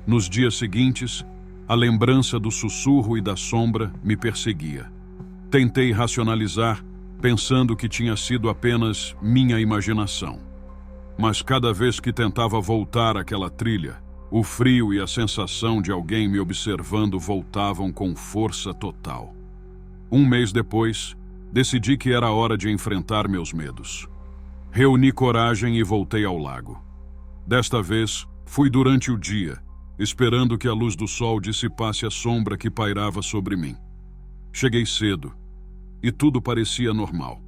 Nos dias seguintes, a lembrança do sussurro e da sombra me perseguia. Tentei racionalizar, pensando que tinha sido apenas minha imaginação. Mas cada vez que tentava voltar àquela trilha, o frio e a sensação de alguém me observando voltavam com força total. Um mês depois, decidi que era hora de enfrentar meus medos. Reuni coragem e voltei ao lago. Desta vez, fui durante o dia, esperando que a luz do sol dissipasse a sombra que pairava sobre mim. Cheguei cedo, e tudo parecia normal.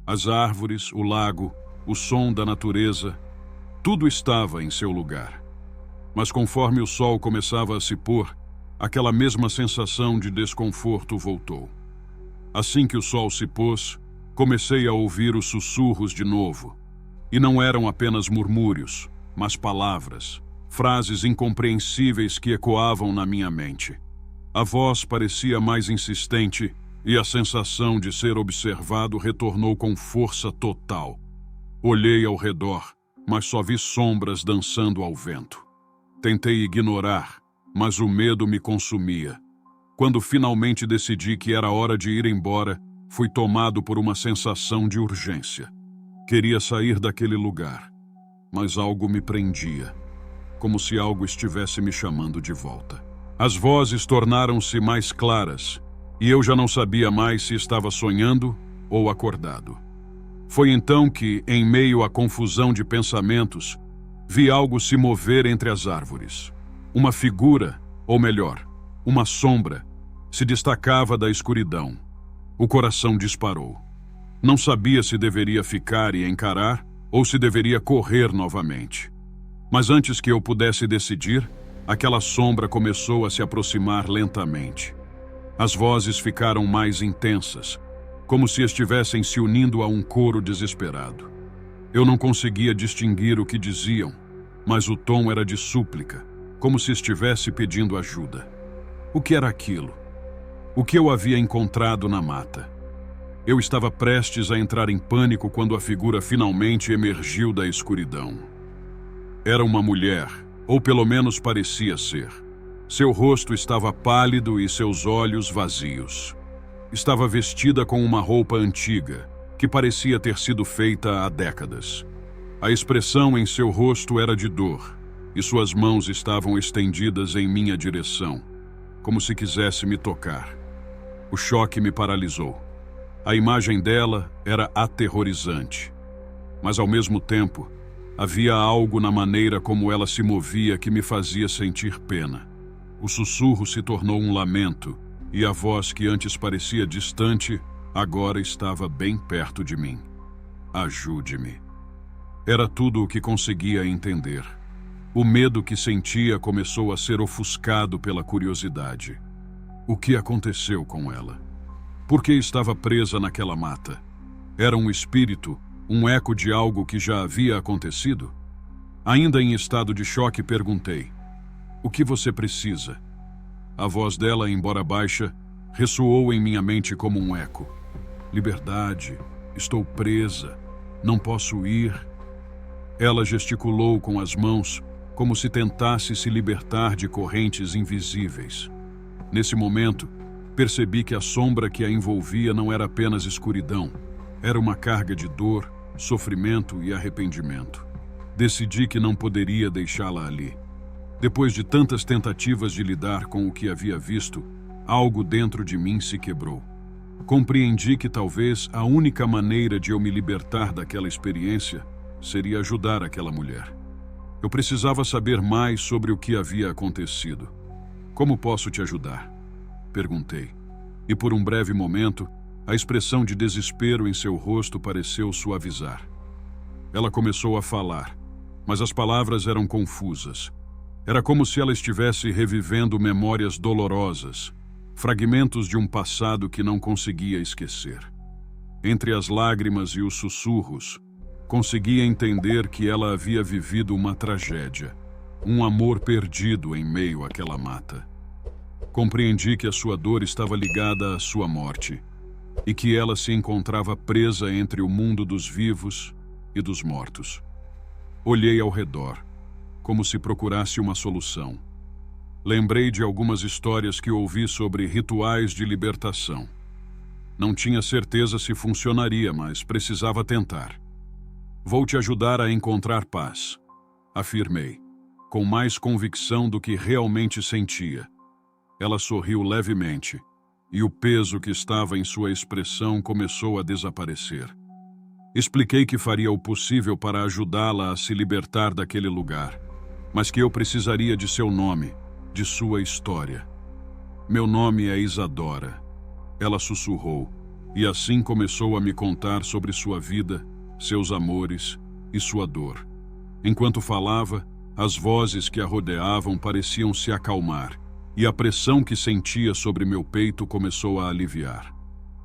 As árvores, o lago, o som da natureza, tudo estava em seu lugar. Mas conforme o sol começava a se pôr, aquela mesma sensação de desconforto voltou. Assim que o sol se pôs, comecei a ouvir os sussurros de novo. E não eram apenas murmúrios, mas palavras, frases incompreensíveis que ecoavam na minha mente. A voz parecia mais insistente e a sensação de ser observado retornou com força total. Olhei ao redor, mas só vi sombras dançando ao vento. Tentei ignorar, mas o medo me consumia. Quando finalmente decidi que era hora de ir embora, fui tomado por uma sensação de urgência. Queria sair daquele lugar, mas algo me prendia, como se algo estivesse me chamando de volta. As vozes tornaram-se mais claras, e eu já não sabia mais se estava sonhando ou acordado. Foi então que, em meio à confusão de pensamentos, vi algo se mover entre as árvores. Uma figura, ou melhor, uma sombra, Se destacava da escuridão. O coração disparou. Não sabia se deveria ficar e encarar ou se deveria correr novamente. Mas antes que eu pudesse decidir, aquela sombra começou a se aproximar lentamente. As vozes ficaram mais intensas, como se estivessem se unindo a um coro desesperado. Eu não conseguia distinguir o que diziam, mas o tom era de súplica, como se estivesse pedindo ajuda. O que era aquilo? O que eu havia encontrado na mata? Eu estava prestes a entrar em pânico quando a figura finalmente emergiu da escuridão. Era uma mulher, ou pelo menos parecia ser. Seu rosto estava pálido e seus olhos vazios. Estava vestida com uma roupa antiga, que parecia ter sido feita há décadas. A expressão em seu rosto era de dor, e suas mãos estavam estendidas em minha direção, como se quisesse me tocar. O choque me paralisou. A imagem dela era aterrorizante, mas ao mesmo tempo, havia algo na maneira como ela se movia que me fazia sentir pena. O sussurro se tornou um lamento, e a voz que antes parecia distante, agora estava bem perto de mim. Ajude-me. Era tudo o que conseguia entender. O medo que sentia começou a ser ofuscado pela curiosidade. O que aconteceu com ela? Por que estava presa naquela mata? Era um espírito, um eco de algo que já havia acontecido? Ainda em estado de choque, perguntei: "O que você precisa?" A voz dela, embora baixa, ressoou em minha mente como um eco. "Liberdade, estou presa, não posso ir." Ela gesticulou com as mãos, como se tentasse se libertar de correntes invisíveis. Nesse momento, percebi que a sombra que a envolvia não era apenas escuridão, era uma carga de dor, sofrimento e arrependimento. Decidi que não poderia deixá-la ali. Depois de tantas tentativas de lidar com o que havia visto, algo dentro de mim se quebrou. Compreendi que talvez a única maneira de eu me libertar daquela experiência seria ajudar aquela mulher. Eu precisava saber mais sobre o que havia acontecido. "Como posso te ajudar?" perguntei. E por um breve momento, a expressão de desespero em seu rosto pareceu suavizar. Ela começou a falar, mas as palavras eram confusas. Era como se ela estivesse revivendo memórias dolorosas, fragmentos de um passado que não conseguia esquecer. Entre as lágrimas e os sussurros, conseguia entender que ela havia vivido uma tragédia, um amor perdido em meio àquela mata. Compreendi que a sua dor estava ligada à sua morte e que ela se encontrava presa entre o mundo dos vivos e dos mortos. Olhei ao redor, como se procurasse uma solução. Lembrei de algumas histórias que ouvi sobre rituais de libertação. Não tinha certeza se funcionaria, mas precisava tentar. "Vou te ajudar a encontrar paz", afirmei, com mais convicção do que realmente sentia. Ela sorriu levemente, e o peso que estava em sua expressão começou a desaparecer. Expliquei que faria o possível para ajudá-la a se libertar daquele lugar, mas que eu precisaria de seu nome, de sua história. "Meu nome é Isadora", ela sussurrou, e assim começou a me contar sobre sua vida, seus amores e sua dor. Enquanto falava, as vozes que a rodeavam pareciam se acalmar, e a pressão que sentia sobre meu peito começou a aliviar.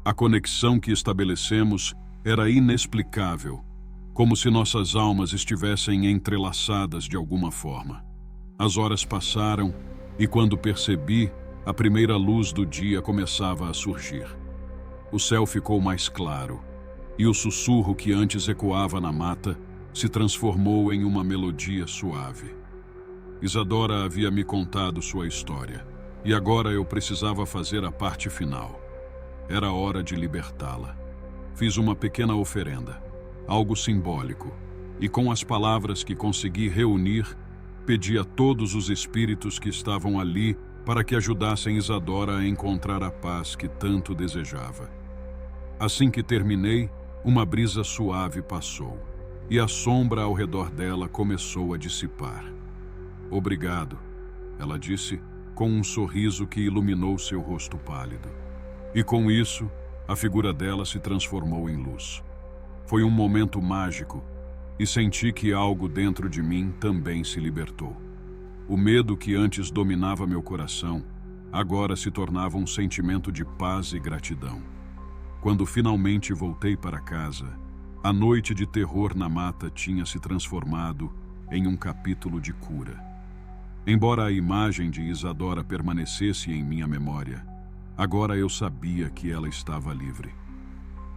A conexão que estabelecemos era inexplicável, como se nossas almas estivessem entrelaçadas de alguma forma. As horas passaram, e quando percebi, a primeira luz do dia começava a surgir. O céu ficou mais claro, e o sussurro que antes ecoava na mata se transformou em uma melodia suave. Isadora havia me contado sua história, e agora eu precisava fazer a parte final. Era hora de libertá-la. Fiz uma pequena oferenda, algo simbólico, e com as palavras que consegui reunir, pedi a todos os espíritos que estavam ali para que ajudassem Isadora a encontrar a paz que tanto desejava. Assim que terminei, uma brisa suave passou, e a sombra ao redor dela começou a dissipar. "Obrigado", ela disse, com um sorriso que iluminou seu rosto pálido. E com isso, a figura dela se transformou em luz. Foi um momento mágico e senti que algo dentro de mim também se libertou. O medo que antes dominava meu coração, agora se tornava um sentimento de paz e gratidão. Quando finalmente voltei para casa, a noite de terror na mata tinha se transformado em um capítulo de cura. Embora a imagem de Isadora permanecesse em minha memória, agora eu sabia que ela estava livre.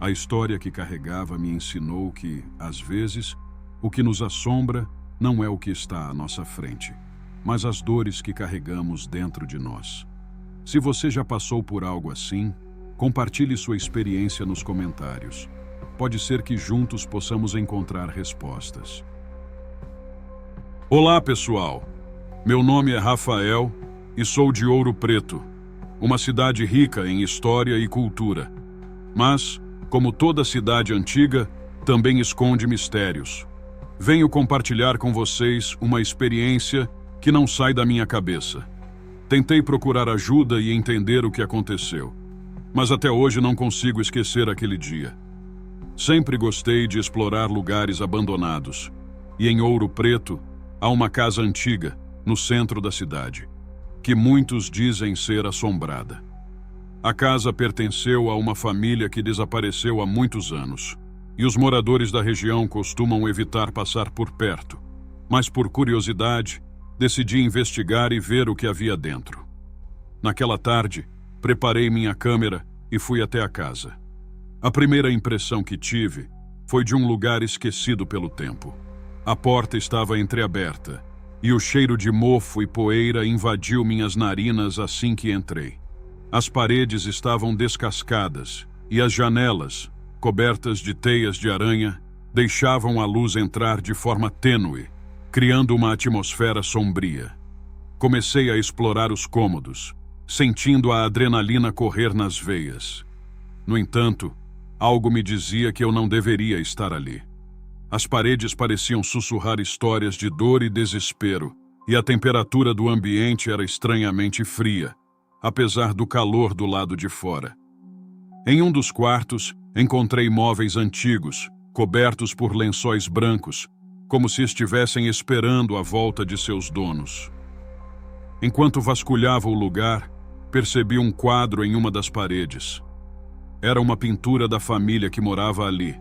A história que carregava me ensinou que, às vezes, o que nos assombra não é o que está à nossa frente, mas as dores que carregamos dentro de nós. Se você já passou por algo assim, compartilhe sua experiência nos comentários. Pode ser que juntos possamos encontrar respostas. Olá, pessoal! Meu nome é Rafael e sou de Ouro Preto, uma cidade rica em história e cultura. Mas, como toda cidade antiga, também esconde mistérios. Venho compartilhar com vocês uma experiência que não sai da minha cabeça. Tentei procurar ajuda e entender o que aconteceu, mas até hoje não consigo esquecer aquele dia. Sempre gostei de explorar lugares abandonados, e em Ouro Preto há uma casa antiga, no centro da cidade, que muitos dizem ser assombrada. A casa pertenceu a uma família que desapareceu há muitos anos, e os moradores da região costumam evitar passar por perto, mas por curiosidade, decidi investigar e ver o que havia dentro. Naquela tarde, preparei minha câmera e fui até a casa. A primeira impressão que tive foi de um lugar esquecido pelo tempo. A porta estava entreaberta e o cheiro de mofo e poeira invadiu minhas narinas assim que entrei. As paredes estavam descascadas e as janelas, cobertas de teias de aranha, deixavam a luz entrar de forma tênue, criando uma atmosfera sombria. Comecei a explorar os cômodos, sentindo a adrenalina correr nas veias. No entanto, algo me dizia que eu não deveria estar ali. As paredes pareciam sussurrar histórias de dor e desespero, e a temperatura do ambiente era estranhamente fria, apesar do calor do lado de fora. Em um dos quartos, encontrei móveis antigos, cobertos por lençóis brancos, como se estivessem esperando a volta de seus donos. Enquanto vasculhava o lugar, percebi um quadro em uma das paredes. Era uma pintura da família que morava ali.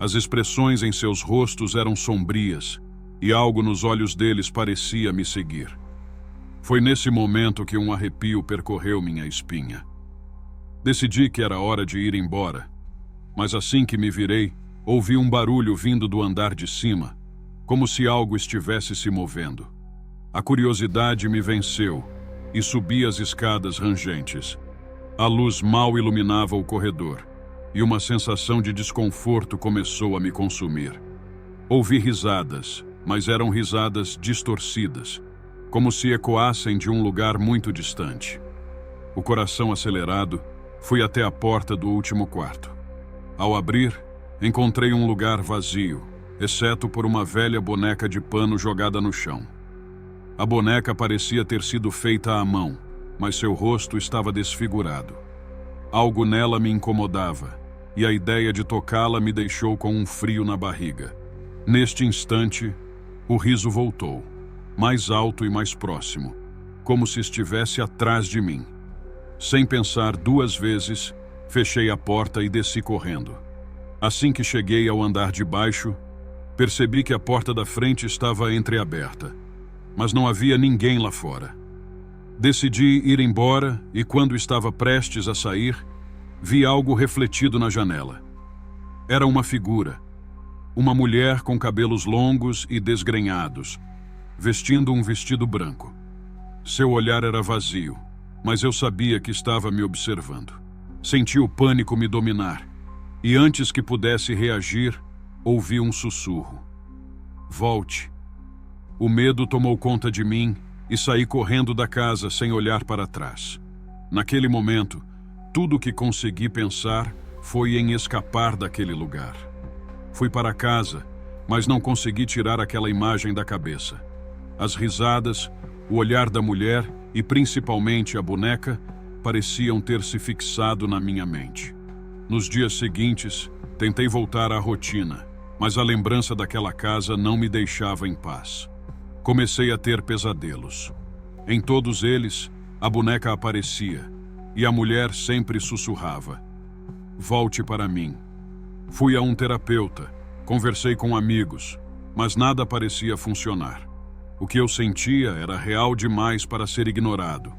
As expressões em seus rostos eram sombrias, e algo nos olhos deles parecia me seguir. Foi nesse momento que um arrepio percorreu minha espinha. Decidi que era hora de ir embora, mas assim que me virei, ouvi um barulho vindo do andar de cima, como se algo estivesse se movendo. A curiosidade me venceu e subi as escadas rangentes. A luz mal iluminava o corredor e uma sensação de desconforto começou a me consumir. Ouvi risadas, mas eram risadas distorcidas, como se ecoassem de um lugar muito distante. O coração acelerado, fui até a porta do último quarto. Ao abrir, encontrei um lugar vazio, exceto por uma velha boneca de pano jogada no chão. A boneca parecia ter sido feita à mão, mas seu rosto estava desfigurado. Algo nela me incomodava, e a ideia de tocá-la me deixou com um frio na barriga. Neste instante, o riso voltou, mais alto e mais próximo, como se estivesse atrás de mim. Sem pensar duas vezes, fechei a porta e desci correndo. Assim que cheguei ao andar de baixo, percebi que a porta da frente estava entreaberta, mas não havia ninguém lá fora. Decidi ir embora e, quando estava prestes a sair, vi algo refletido na janela. Era uma figura, uma mulher com cabelos longos e desgrenhados, vestindo um vestido branco. Seu olhar era vazio, mas eu sabia que estava me observando. Senti o pânico me dominar, e antes que pudesse reagir, ouvi um sussurro. Volte. O medo tomou conta de mim e saí correndo da casa sem olhar para trás. Naquele momento, tudo o que consegui pensar foi em escapar daquele lugar. Fui para casa, mas não consegui tirar aquela imagem da cabeça. As risadas, o olhar da mulher e principalmente a boneca, pareciam ter se fixado na minha mente. Nos dias seguintes, tentei voltar à rotina, mas a lembrança daquela casa não me deixava em paz. Comecei a ter pesadelos. Em todos eles, a boneca aparecia, e a mulher sempre sussurrava: "Volte para mim." Fui a um terapeuta, conversei com amigos, mas nada parecia funcionar. O que eu sentia era real demais para ser ignorado.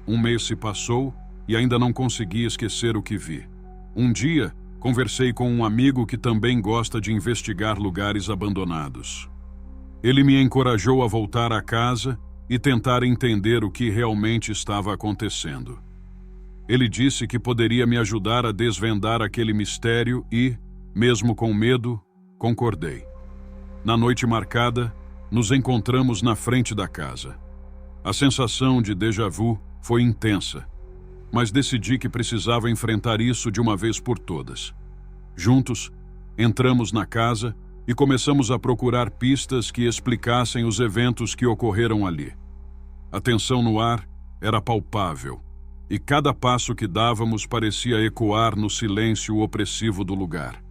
Um mês se passou e ainda não consegui esquecer o que vi. Um dia, conversei com um amigo que também gosta de investigar lugares abandonados. Ele me encorajou a voltar à casa e tentar entender o que realmente estava acontecendo. Ele disse que poderia me ajudar a desvendar aquele mistério e, mesmo com medo, concordei. Na noite marcada, nos encontramos na frente da casa. A sensação de déjà vu foi intensa, mas decidi que precisava enfrentar isso de uma vez por todas. Juntos, entramos na casa e começamos a procurar pistas que explicassem os eventos que ocorreram ali. A tensão no ar era palpável, e cada passo que dávamos parecia ecoar no silêncio opressivo do lugar.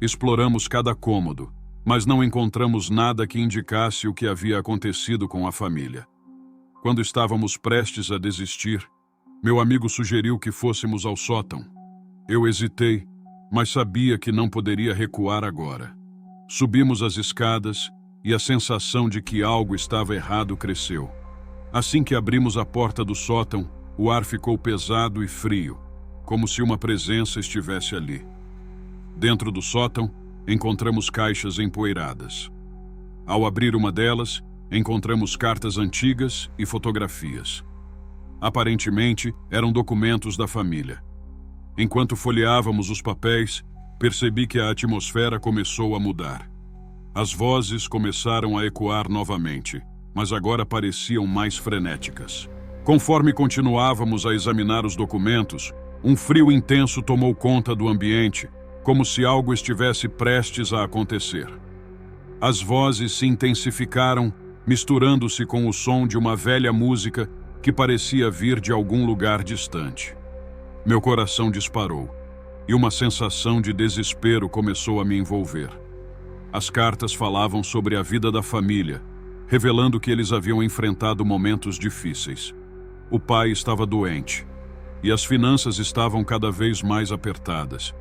Exploramos cada cômodo, mas não encontramos nada que indicasse o que havia acontecido com a família. Quando estávamos prestes a desistir, meu amigo sugeriu que fôssemos ao sótão. Eu hesitei, mas sabia que não poderia recuar agora. Subimos as escadas e a sensação de que algo estava errado cresceu. Assim que abrimos a porta do sótão, o ar ficou pesado e frio, como se uma presença estivesse ali. Dentro do sótão, encontramos caixas empoeiradas. Ao abrir uma delas, encontramos cartas antigas e fotografias. Aparentemente, eram documentos da família. Enquanto folheávamos os papéis, percebi que a atmosfera começou a mudar. As vozes começaram a ecoar novamente, mas agora pareciam mais frenéticas. Conforme continuávamos a examinar os documentos, um frio intenso tomou conta do ambiente, como se algo estivesse prestes a acontecer. As vozes se intensificaram, misturando-se com o som de uma velha música que parecia vir de algum lugar distante. Meu coração disparou, e uma sensação de desespero começou a me envolver. As cartas falavam sobre a vida da família, revelando que eles haviam enfrentado momentos difíceis. O pai estava doente, e as finanças estavam cada vez mais apertadas.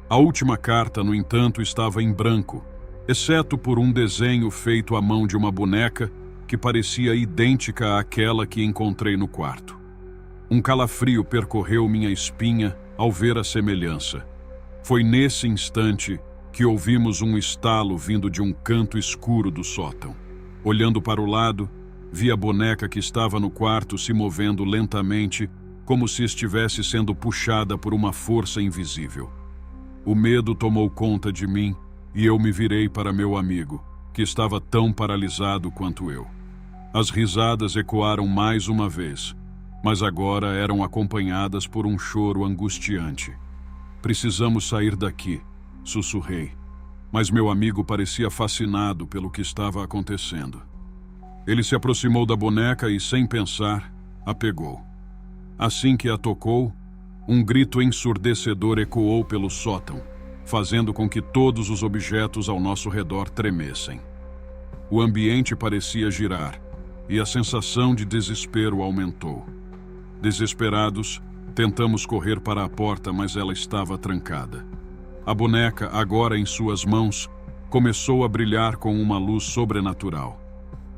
A última carta, no entanto, estava em branco, exceto por um desenho feito à mão de uma boneca que parecia idêntica àquela que encontrei no quarto. Um calafrio percorreu minha espinha ao ver a semelhança. Foi nesse instante que ouvimos um estalo vindo de um canto escuro do sótão. Olhando para o lado, vi a boneca que estava no quarto se movendo lentamente, como se estivesse sendo puxada por uma força invisível. O medo tomou conta de mim e eu me virei para meu amigo, que estava tão paralisado quanto eu. As risadas ecoaram mais uma vez, mas agora eram acompanhadas por um choro angustiante. "Precisamos sair daqui", sussurrei, mas meu amigo parecia fascinado pelo que estava acontecendo. Ele se aproximou da boneca e, sem pensar, a pegou. Assim que a tocou, um grito ensurdecedor ecoou pelo sótão, fazendo com que todos os objetos ao nosso redor tremessem. O ambiente parecia girar, e a sensação de desespero aumentou. Desesperados, tentamos correr para a porta, mas ela estava trancada. A boneca, agora em suas mãos, começou a brilhar com uma luz sobrenatural.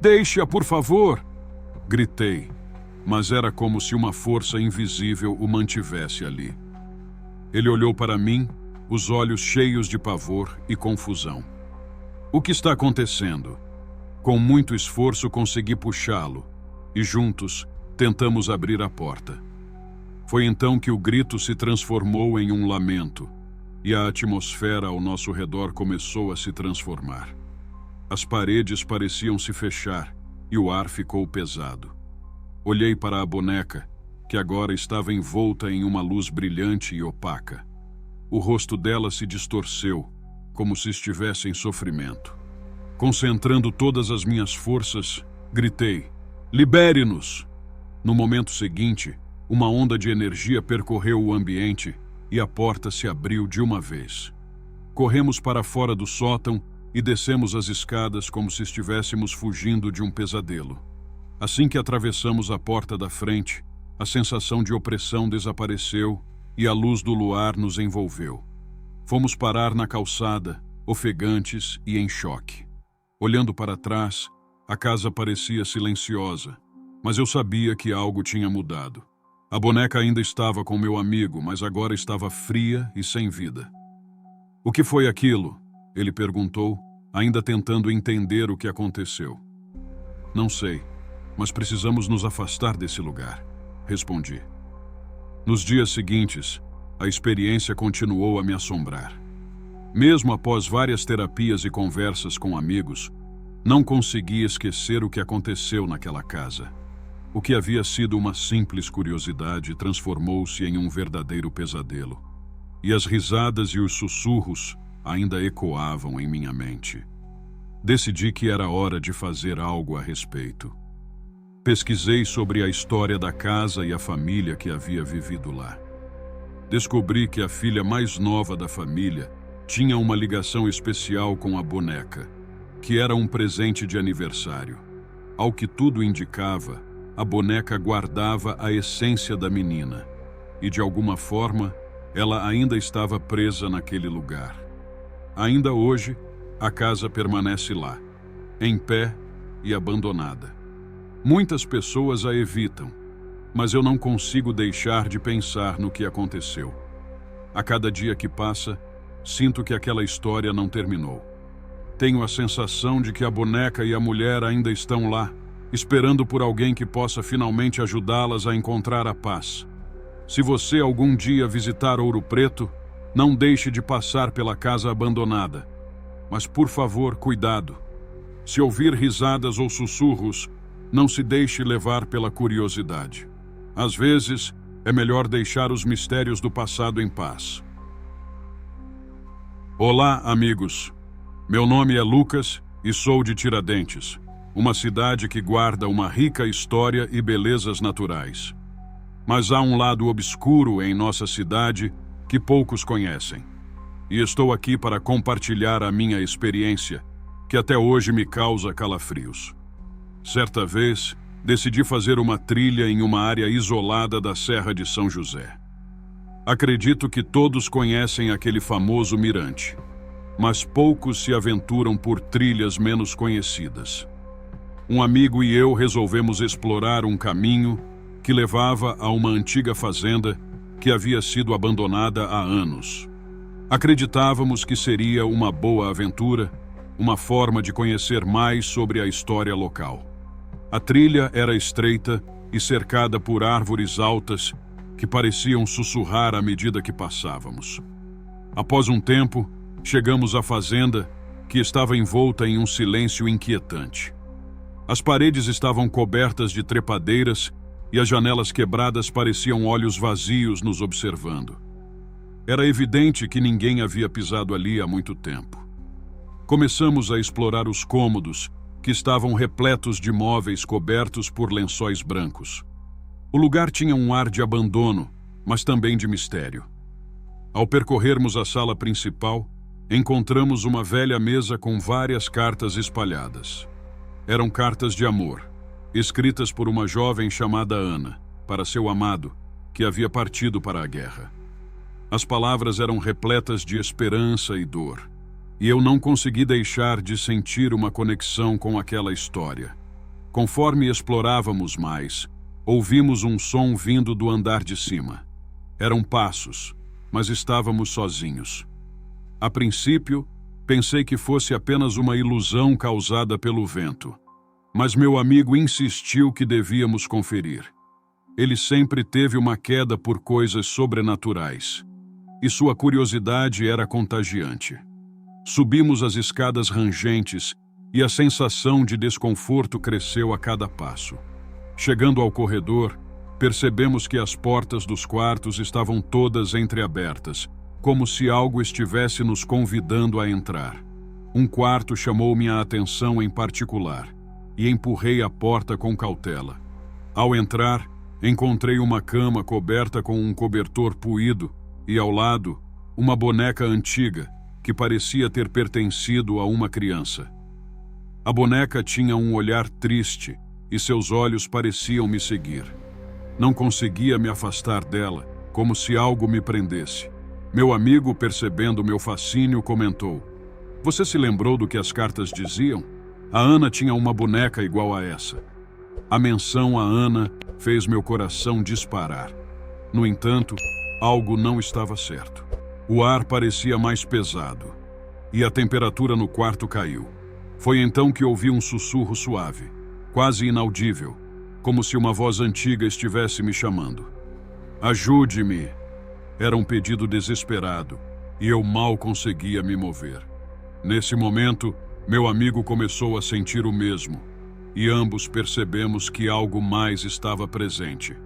"Deixe-a, por favor!" gritei, mas era como se uma força invisível o mantivesse ali. Ele olhou para mim, os olhos cheios de pavor e confusão. "O que está acontecendo?" Com muito esforço consegui puxá-lo, e juntos tentamos abrir a porta. Foi então que o grito se transformou em um lamento, e a atmosfera ao nosso redor começou a se transformar. As paredes pareciam se fechar, e o ar ficou pesado. Olhei para a boneca, que agora estava envolta em uma luz brilhante e opaca. O rosto dela se distorceu, como se estivesse em sofrimento. Concentrando todas as minhas forças, gritei: "Libere-nos!" No momento seguinte, uma onda de energia percorreu o ambiente e a porta se abriu de uma vez. Corremos para fora do sótão e descemos as escadas como se estivéssemos fugindo de um pesadelo. Assim que atravessamos a porta da frente, a sensação de opressão desapareceu e a luz do luar nos envolveu. Fomos parar na calçada, ofegantes e em choque. Olhando para trás, a casa parecia silenciosa, mas eu sabia que algo tinha mudado. A boneca ainda estava com meu amigo, mas agora estava fria e sem vida. "O que foi aquilo?" ele perguntou, ainda tentando entender o que aconteceu. "Não sei, mas precisamos nos afastar desse lugar", respondi. Nos dias seguintes, a experiência continuou a me assombrar. Mesmo após várias terapias e conversas com amigos, não consegui esquecer o que aconteceu naquela casa. O que havia sido uma simples curiosidade transformou-se em um verdadeiro pesadelo. E as risadas e os sussurros ainda ecoavam em minha mente. Decidi que era hora de fazer algo a respeito. Pesquisei sobre a história da casa e a família que havia vivido lá. Descobri que a filha mais nova da família tinha uma ligação especial com a boneca, que era um presente de aniversário. Ao que tudo indicava, a boneca guardava a essência da menina, e de alguma forma, ela ainda estava presa naquele lugar. Ainda hoje, a casa permanece lá, em pé e abandonada. Muitas pessoas a evitam, mas eu não consigo deixar de pensar no que aconteceu. A cada dia que passa, sinto que aquela história não terminou. Tenho a sensação de que a boneca e a mulher ainda estão lá, esperando por alguém que possa finalmente ajudá-las a encontrar a paz. Se você algum dia visitar Ouro Preto, não deixe de passar pela casa abandonada. Mas, por favor, cuidado. Se ouvir risadas ou sussurros, não se deixe levar pela curiosidade. Às vezes, é melhor deixar os mistérios do passado em paz. Olá, amigos. Meu nome é Lucas e sou de Tiradentes, uma cidade que guarda uma rica história e belezas naturais. Mas há um lado obscuro em nossa cidade que poucos conhecem. E estou aqui para compartilhar a minha experiência, que até hoje me causa calafrios. Certa vez, decidi fazer uma trilha em uma área isolada da Serra de São José. Acredito que todos conhecem aquele famoso mirante, mas poucos se aventuram por trilhas menos conhecidas. Um amigo e eu resolvemos explorar um caminho que levava a uma antiga fazenda que havia sido abandonada há anos. Acreditávamos que seria uma boa aventura, uma forma de conhecer mais sobre a história local. A trilha era estreita e cercada por árvores altas que pareciam sussurrar à medida que passávamos. Após um tempo, chegamos à fazenda, que estava envolta em um silêncio inquietante. As paredes estavam cobertas de trepadeiras e as janelas quebradas pareciam olhos vazios nos observando. Era evidente que ninguém havia pisado ali há muito tempo. Começamos a explorar os cômodos, que estavam repletos de móveis cobertos por lençóis brancos. O lugar tinha um ar de abandono, mas também de mistério. Ao percorrermos a sala principal, encontramos uma velha mesa com várias cartas espalhadas. Eram cartas de amor, escritas por uma jovem chamada Ana, para seu amado, que havia partido para a guerra. As palavras eram repletas de esperança e dor, e eu não consegui deixar de sentir uma conexão com aquela história. Conforme explorávamos mais, ouvimos um som vindo do andar de cima. Eram passos, mas estávamos sozinhos. A princípio, pensei que fosse apenas uma ilusão causada pelo vento, mas meu amigo insistiu que devíamos conferir. Ele sempre teve uma queda por coisas sobrenaturais, e sua curiosidade era contagiante. Subimos as escadas rangentes e a sensação de desconforto cresceu a cada passo. Chegando ao corredor, percebemos que as portas dos quartos estavam todas entreabertas, como se algo estivesse nos convidando a entrar. Um quarto chamou minha atenção em particular, e empurrei a porta com cautela. Ao entrar, Encontrei uma cama coberta com um cobertor puído e, ao lado, uma boneca antiga que parecia ter pertencido a uma criança. A boneca tinha um olhar triste e seus olhos pareciam me seguir. Não conseguia me afastar dela, como se algo me prendesse. Meu amigo, percebendo meu fascínio, comentou: "Você se lembrou do que as cartas diziam? A Ana tinha uma boneca igual a essa." A menção a Ana fez meu coração disparar. No entanto, algo não estava certo. O ar parecia mais pesado e a temperatura no quarto caiu. Foi então que ouvi um sussurro suave, quase inaudível, como se uma voz antiga estivesse me chamando. "Ajude-me!" Era um pedido desesperado e eu mal conseguia me mover. Nesse momento, meu amigo começou a sentir o mesmo e ambos percebemos que algo mais estava presente.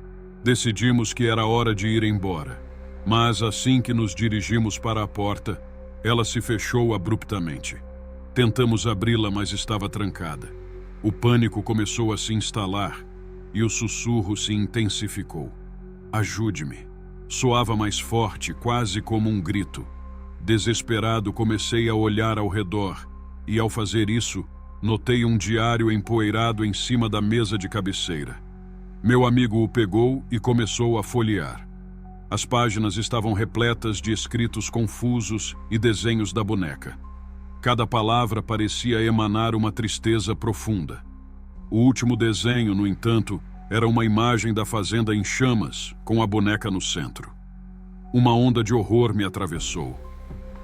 Decidimos que era hora de ir embora, mas assim que nos dirigimos para a porta, ela se fechou abruptamente. Tentamos abri-la, mas estava trancada. O pânico começou a se instalar e o sussurro se intensificou. "Ajude-me!" Soava mais forte, quase como um grito. Desesperado, comecei a olhar ao redor e, ao fazer isso, notei um diário empoeirado em cima da mesa de cabeceira. Meu amigo o pegou e começou a folhear. As páginas estavam repletas de escritos confusos e desenhos da boneca. Cada palavra parecia emanar uma tristeza profunda. O último desenho, no entanto, era uma imagem da fazenda em chamas, com a boneca no centro. Uma onda de horror me atravessou.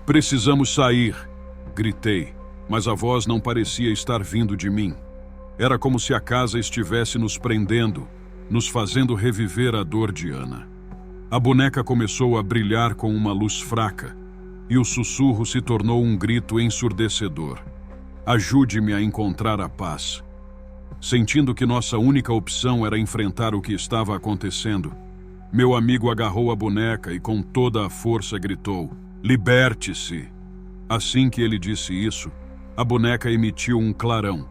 "Precisamos sair!" gritei, mas a voz não parecia estar vindo de mim. Era como se a casa estivesse nos prendendo, nos fazendo reviver a dor de Ana. A boneca começou a brilhar com uma luz fraca, e o sussurro se tornou um grito ensurdecedor. "Ajude-me a encontrar a paz." Sentindo que nossa única opção era enfrentar o que estava acontecendo, meu amigo agarrou a boneca e com toda a força gritou: "Liberte-se!" Assim que ele disse isso, a boneca emitiu um clarão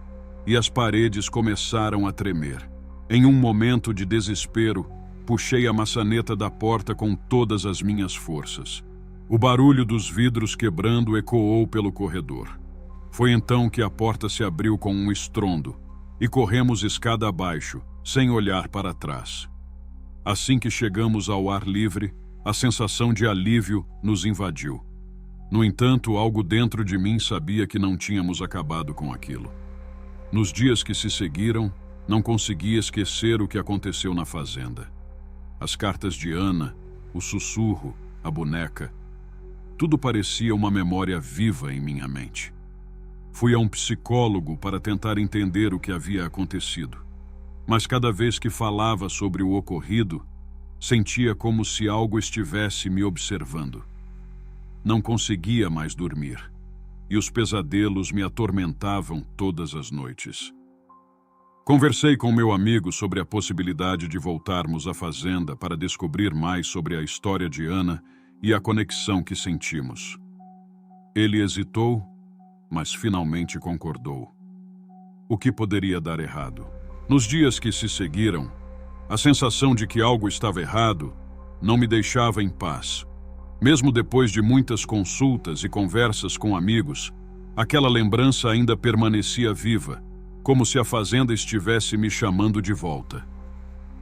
e as paredes começaram a tremer. Em um momento de desespero, puxei a maçaneta da porta com todas as minhas forças. O barulho dos vidros quebrando ecoou pelo corredor. Foi então que a porta se abriu com um estrondo e corremos escada abaixo, sem olhar para trás. Assim que chegamos ao ar livre, a sensação de alívio nos invadiu. No entanto, algo dentro de mim sabia que não tínhamos acabado com aquilo. Nos dias que se seguiram, não consegui esquecer o que aconteceu na fazenda. As cartas de Ana, o sussurro, a boneca, tudo parecia uma memória viva em minha mente. Fui a um psicólogo para tentar entender o que havia acontecido, mas cada vez que falava sobre o ocorrido, sentia como se algo estivesse me observando. Não conseguia mais dormir, e os pesadelos me atormentavam todas as noites. Conversei com meu amigo sobre a possibilidade de voltarmos à fazenda para descobrir mais sobre a história de Ana e a conexão que sentimos. Ele hesitou, mas finalmente concordou. O que poderia dar errado? Nos dias que se seguiram, a sensação de que algo estava errado não me deixava em paz. Mesmo depois de muitas consultas e conversas com amigos, aquela lembrança ainda permanecia viva, como se a fazenda estivesse me chamando de volta.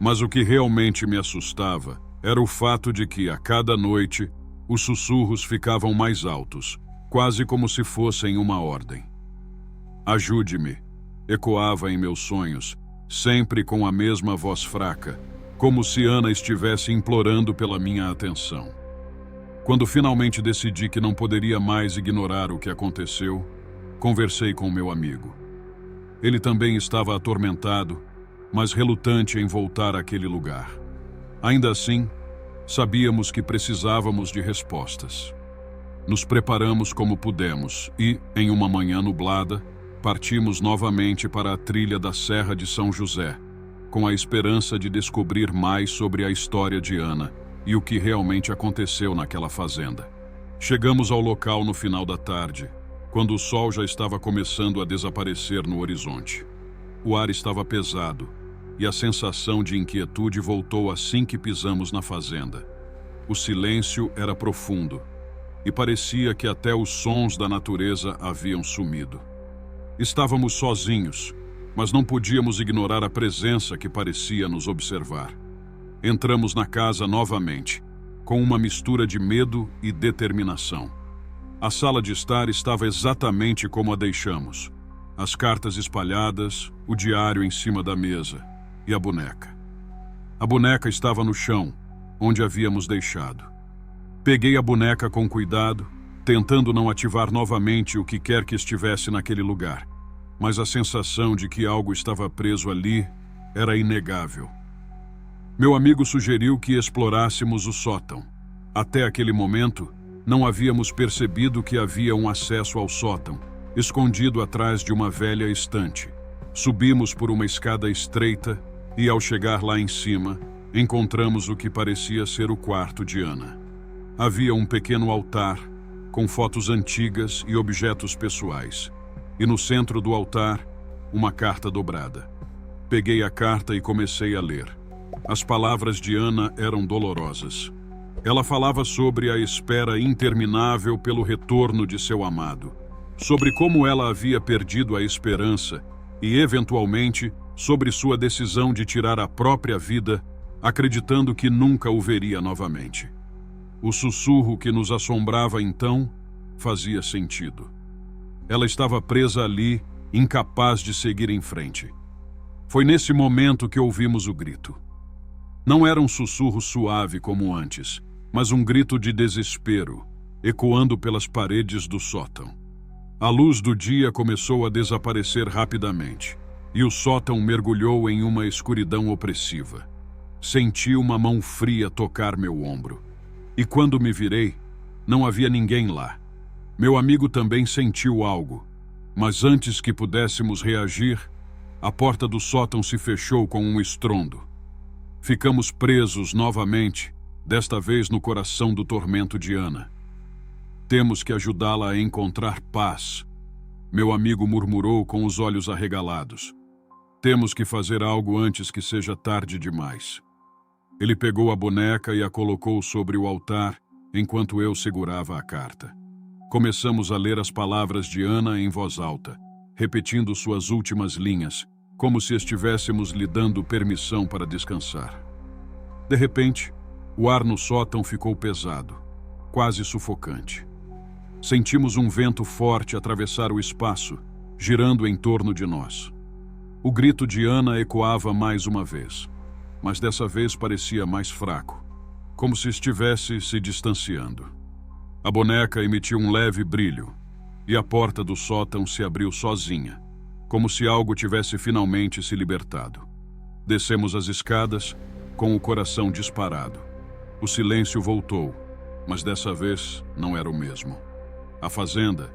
Mas o que realmente me assustava era o fato de que, a cada noite, os sussurros ficavam mais altos, quase como se fossem uma ordem. "Ajude-me", ecoava em meus sonhos, sempre com a mesma voz fraca, como se Ana estivesse implorando pela minha atenção. Quando finalmente decidi que não poderia mais ignorar o que aconteceu, conversei com meu amigo. Ele também estava atormentado, mas relutante em voltar àquele lugar. Ainda assim, sabíamos que precisávamos de respostas. Nos preparamos como pudemos e, em uma manhã nublada, partimos novamente para a trilha da Serra de São José, com a esperança de descobrir mais sobre a história de Ana e o que realmente aconteceu naquela fazenda. Chegamos ao local no final da tarde, quando o sol já estava começando a desaparecer no horizonte. O ar estava pesado e a sensação de inquietude voltou assim que pisamos na fazenda. O silêncio era profundo e parecia que até os sons da natureza haviam sumido. Estávamos sozinhos, mas não podíamos ignorar a presença que parecia nos observar. Entramos na casa novamente, com uma mistura de medo e determinação. A sala de estar estava exatamente como a deixamos. As cartas espalhadas, o diário em cima da mesa e a boneca. A boneca estava no chão, onde havíamos deixado. Peguei a boneca com cuidado, tentando não ativar novamente o que quer que estivesse naquele lugar, mas a sensação de que algo estava preso ali era inegável. Meu amigo sugeriu que explorássemos o sótão. Até aquele momento, não havíamos percebido que havia um acesso ao sótão, escondido atrás de uma velha estante. Subimos por uma escada estreita e, ao chegar lá em cima, encontramos o que parecia ser o quarto de Ana. Havia um pequeno altar, com fotos antigas e objetos pessoais, e no centro do altar, uma carta dobrada. Peguei a carta e comecei a ler. As palavras de Ana eram dolorosas. Ela falava sobre a espera interminável pelo retorno de seu amado, sobre como ela havia perdido a esperança e, eventualmente, sobre sua decisão de tirar a própria vida, acreditando que nunca o veria novamente. O sussurro que nos assombrava então fazia sentido. Ela estava presa ali, incapaz de seguir em frente. Foi nesse momento que ouvimos o grito. Não era um sussurro suave como antes, mas um grito de desespero, ecoando pelas paredes do sótão. A luz do dia começou a desaparecer rapidamente, e o sótão mergulhou em uma escuridão opressiva. Senti uma mão fria tocar meu ombro. E quando me virei, não havia ninguém lá. Meu amigo também sentiu algo, mas antes que pudéssemos reagir, a porta do sótão se fechou com um estrondo. Ficamos presos novamente, desta vez no coração do tormento de Ana. Temos que ajudá-la a encontrar paz, meu amigo murmurou com os olhos arregalados. Temos que fazer algo antes que seja tarde demais. Ele pegou a boneca e a colocou sobre o altar, enquanto eu segurava a carta. Começamos a ler as palavras de Ana em voz alta, repetindo suas últimas linhas, como se estivéssemos lhe dando permissão para descansar. De repente, o ar no sótão ficou pesado, quase sufocante. Sentimos um vento forte atravessar o espaço, girando em torno de nós. O grito de Ana ecoava mais uma vez, mas dessa vez parecia mais fraco, como se estivesse se distanciando. A boneca emitiu um leve brilho, e a porta do sótão se abriu sozinha, como se algo tivesse finalmente se libertado. Descemos as escadas, com o coração disparado. O silêncio voltou, mas dessa vez não era o mesmo. A fazenda,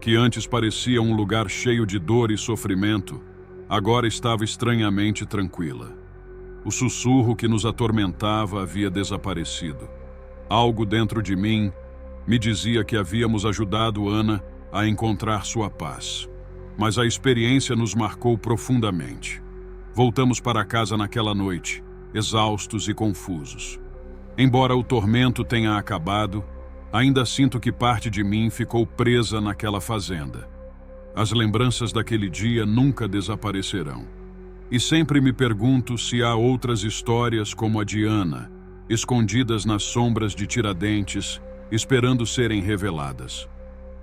que antes parecia um lugar cheio de dor e sofrimento, agora estava estranhamente tranquila. O sussurro que nos atormentava havia desaparecido. Algo dentro de mim me dizia que havíamos ajudado Ana a encontrar sua paz. Mas a experiência nos marcou profundamente. Voltamos para casa naquela noite, exaustos e confusos. Embora o tormento tenha acabado, ainda sinto que parte de mim ficou presa naquela fazenda. As lembranças daquele dia nunca desaparecerão. E sempre me pergunto se há outras histórias como a de Ana, escondidas nas sombras de Tiradentes, esperando serem reveladas.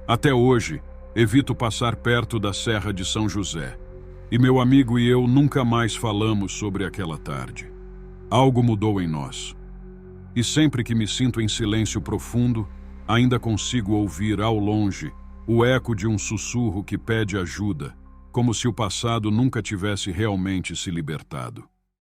Até hoje, evito passar perto da Serra de São José, e meu amigo e eu nunca mais falamos sobre aquela tarde. Algo mudou em nós. E sempre que me sinto em silêncio profundo, ainda consigo ouvir ao longe o eco de um sussurro que pede ajuda, como se o passado nunca tivesse realmente se libertado.